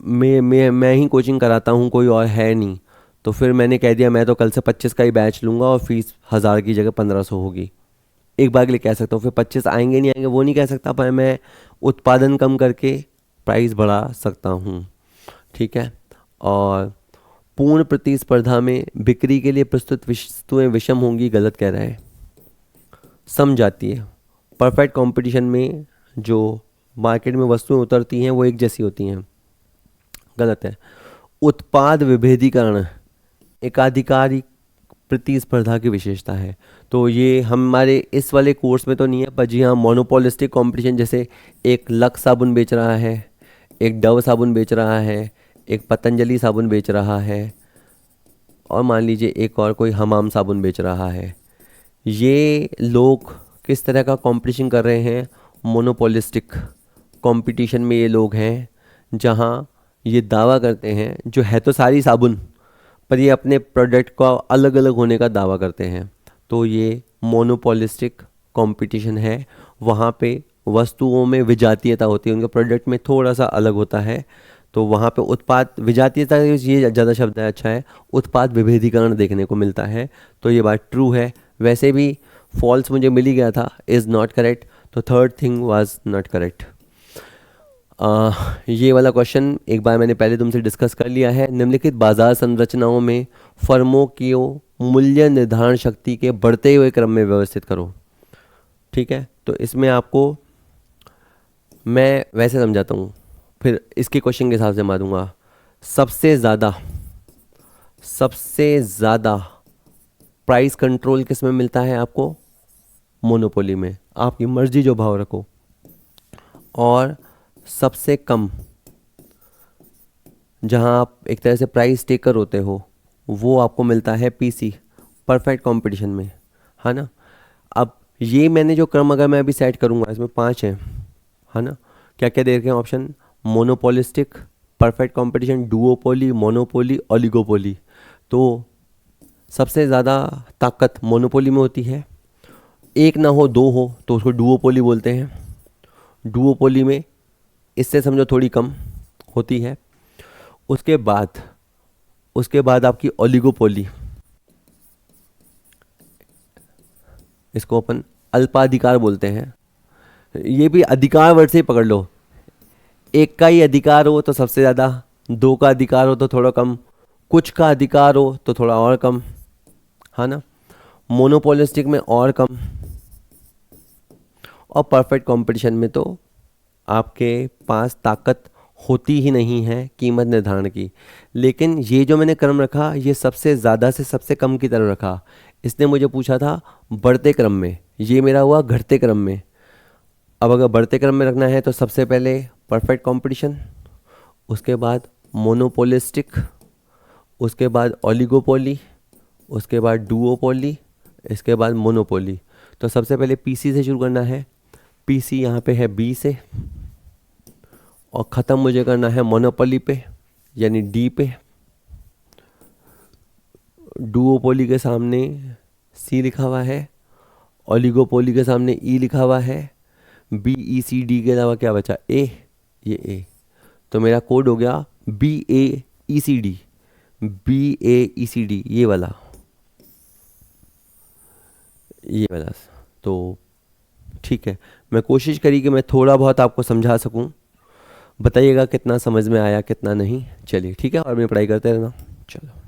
मैं ही कोचिंग कराता हूँ, कोई और है नहीं, तो फिर मैंने कह दिया मैं तो कल से 25 का ही बैच लूँगा और फीस 1000 की जगह 1500 होगी, एक बार के लिए कह सकता हूँ। फिर 25 आएंगे नहीं आएंगे वो नहीं कह सकता, पर मैं उत्पादन कम करके प्राइस बढ़ा सकता हूँ। ठीक है, और पूर्ण प्रतिस्पर्धा में बिक्री के लिए प्रस्तुत वस्तुएं विषम होंगी, गलत कह रहा है, सम जाती है। परफेक्ट कंपटीशन में जो मार्केट में वस्तुएं उतरती हैं वो एक जैसी होती हैं, गलत है। उत्पाद विभेदीकरण एकाधिकारी प्रतिस्पर्धा की विशेषता है। तो ये हमारे इस वाले कोर्स में तो नहीं है, पर जी हाँ, मोनोपोलिस्टिक कंपटीशन, जैसे एक लक्स साबुन बेच रहा है, एक डव साबुन बेच रहा है, एक पतंजलि साबुन बेच रहा है, और मान लीजिए एक और कोई हमाम साबुन बेच रहा है। ये लोग किस तरह का कंपटीशन कर रहे हैं? मोनोपोलिस्टिक कंपटीशन में ये लोग हैं, जहाँ ये दावा करते हैं, जो है तो सारी साबुन, पर ये अपने प्रोडक्ट का अलग अलग होने का दावा करते हैं। तो ये मोनोपोलिस्टिक कंपटीशन है। वहाँ पे वस्तुओं में विजातीयता होती है, उनके प्रोडक्ट में थोड़ा सा अलग होता है। तो वहाँ पे उत्पाद विजातीयता, ये ज़्यादा शब्द है, अच्छा है, उत्पाद विभेदीकरण देखने को मिलता है। तो ये बात ट्रू है। वैसे भी फॉल्स मुझे मिल ही गया था, इज़ नॉट करेक्ट, तो third thing was not correct. ये वाला क्वेश्चन एक बार मैंने पहले तुमसे डिस्कस कर लिया है। निम्नलिखित बाजार संरचनाओं में फर्मों की मूल्य निर्धारण शक्ति के बढ़ते हुए क्रम में व्यवस्थित करो। ठीक है, तो इसमें आपको मैं वैसे समझाता हूँ, फिर इसके क्वेश्चन के हिसाब से मारूंगा। सबसे ज़्यादा प्राइस कंट्रोल किस में मिलता है आपको? मोनोपोली में, आपकी मर्जी जो भाव रखो। और सबसे कम, जहां आप एक तरह से प्राइस टेकर होते हो, वो आपको मिलता है पीसी, परफेक्ट कंपटीशन में, है ना। अब ये मैंने जो क्रम अगर मैं अभी सेट करूँगा, इसमें 5 हैं, है ना। क्या क्या दे रखे हैं option? Monopolistic, perfect competition, duopoly, monopoly, oligopoly. तो सबसे ज़्यादा ताकत मोनोपोली में होती है, एक ना हो दो हो तो उसको डुओपोली बोलते हैं। डुओपोली में इससे समझो थोड़ी कम होती है। उसके बाद आपकी ओलिगोपोली, इसको अपन अल्पाधिकार बोलते हैं। ये भी अधिकार वर्ड से ही पकड़ लो, एक का ही अधिकार हो तो सबसे ज़्यादा, दो का अधिकार हो तो थोड़ा कम, कुछ का अधिकार हो तो थोड़ा और कम, है ना। मोनोपोलिस्टिक में और कम, और परफेक्ट कंपटीशन में तो आपके पास ताकत होती ही नहीं है कीमत निर्धारण की। लेकिन ये जो मैंने क्रम रखा, ये सबसे ज़्यादा से सबसे कम की तरफ रखा। इसने मुझे पूछा था बढ़ते क्रम में, ये मेरा हुआ घटते क्रम में। अब अगर बढ़ते क्रम में रखना है तो सबसे पहले परफेक्ट कंपटीशन, उसके बाद मोनोपोलिस्टिक, उसके बाद ओलिगोपोली, उसके बाद डुओपोली, इसके बाद मोनोपोली। तो सबसे पहले पीसी से शुरू करना है। पीसी यहाँ पे है बी से, और ख़त्म मुझे करना है मोनोपोली पे, यानी डी पे। डुओपोली के सामने सी लिखा हुआ है, ओलिगोपोली के सामने ई लिखा हुआ है, बी ई सी डी के अलावा क्या बचा? ए, ये ए। तो मेरा कोड हो गया बी ए ई सी डी, बी ए ई सी डी, ये वाला। तो ठीक है, मैं कोशिश करी कि मैं थोड़ा बहुत आपको समझा सकूं। बताइएगा कितना समझ में आया कितना नहीं। चलिए ठीक है, और मैं पढ़ाई करते रहना। चलो।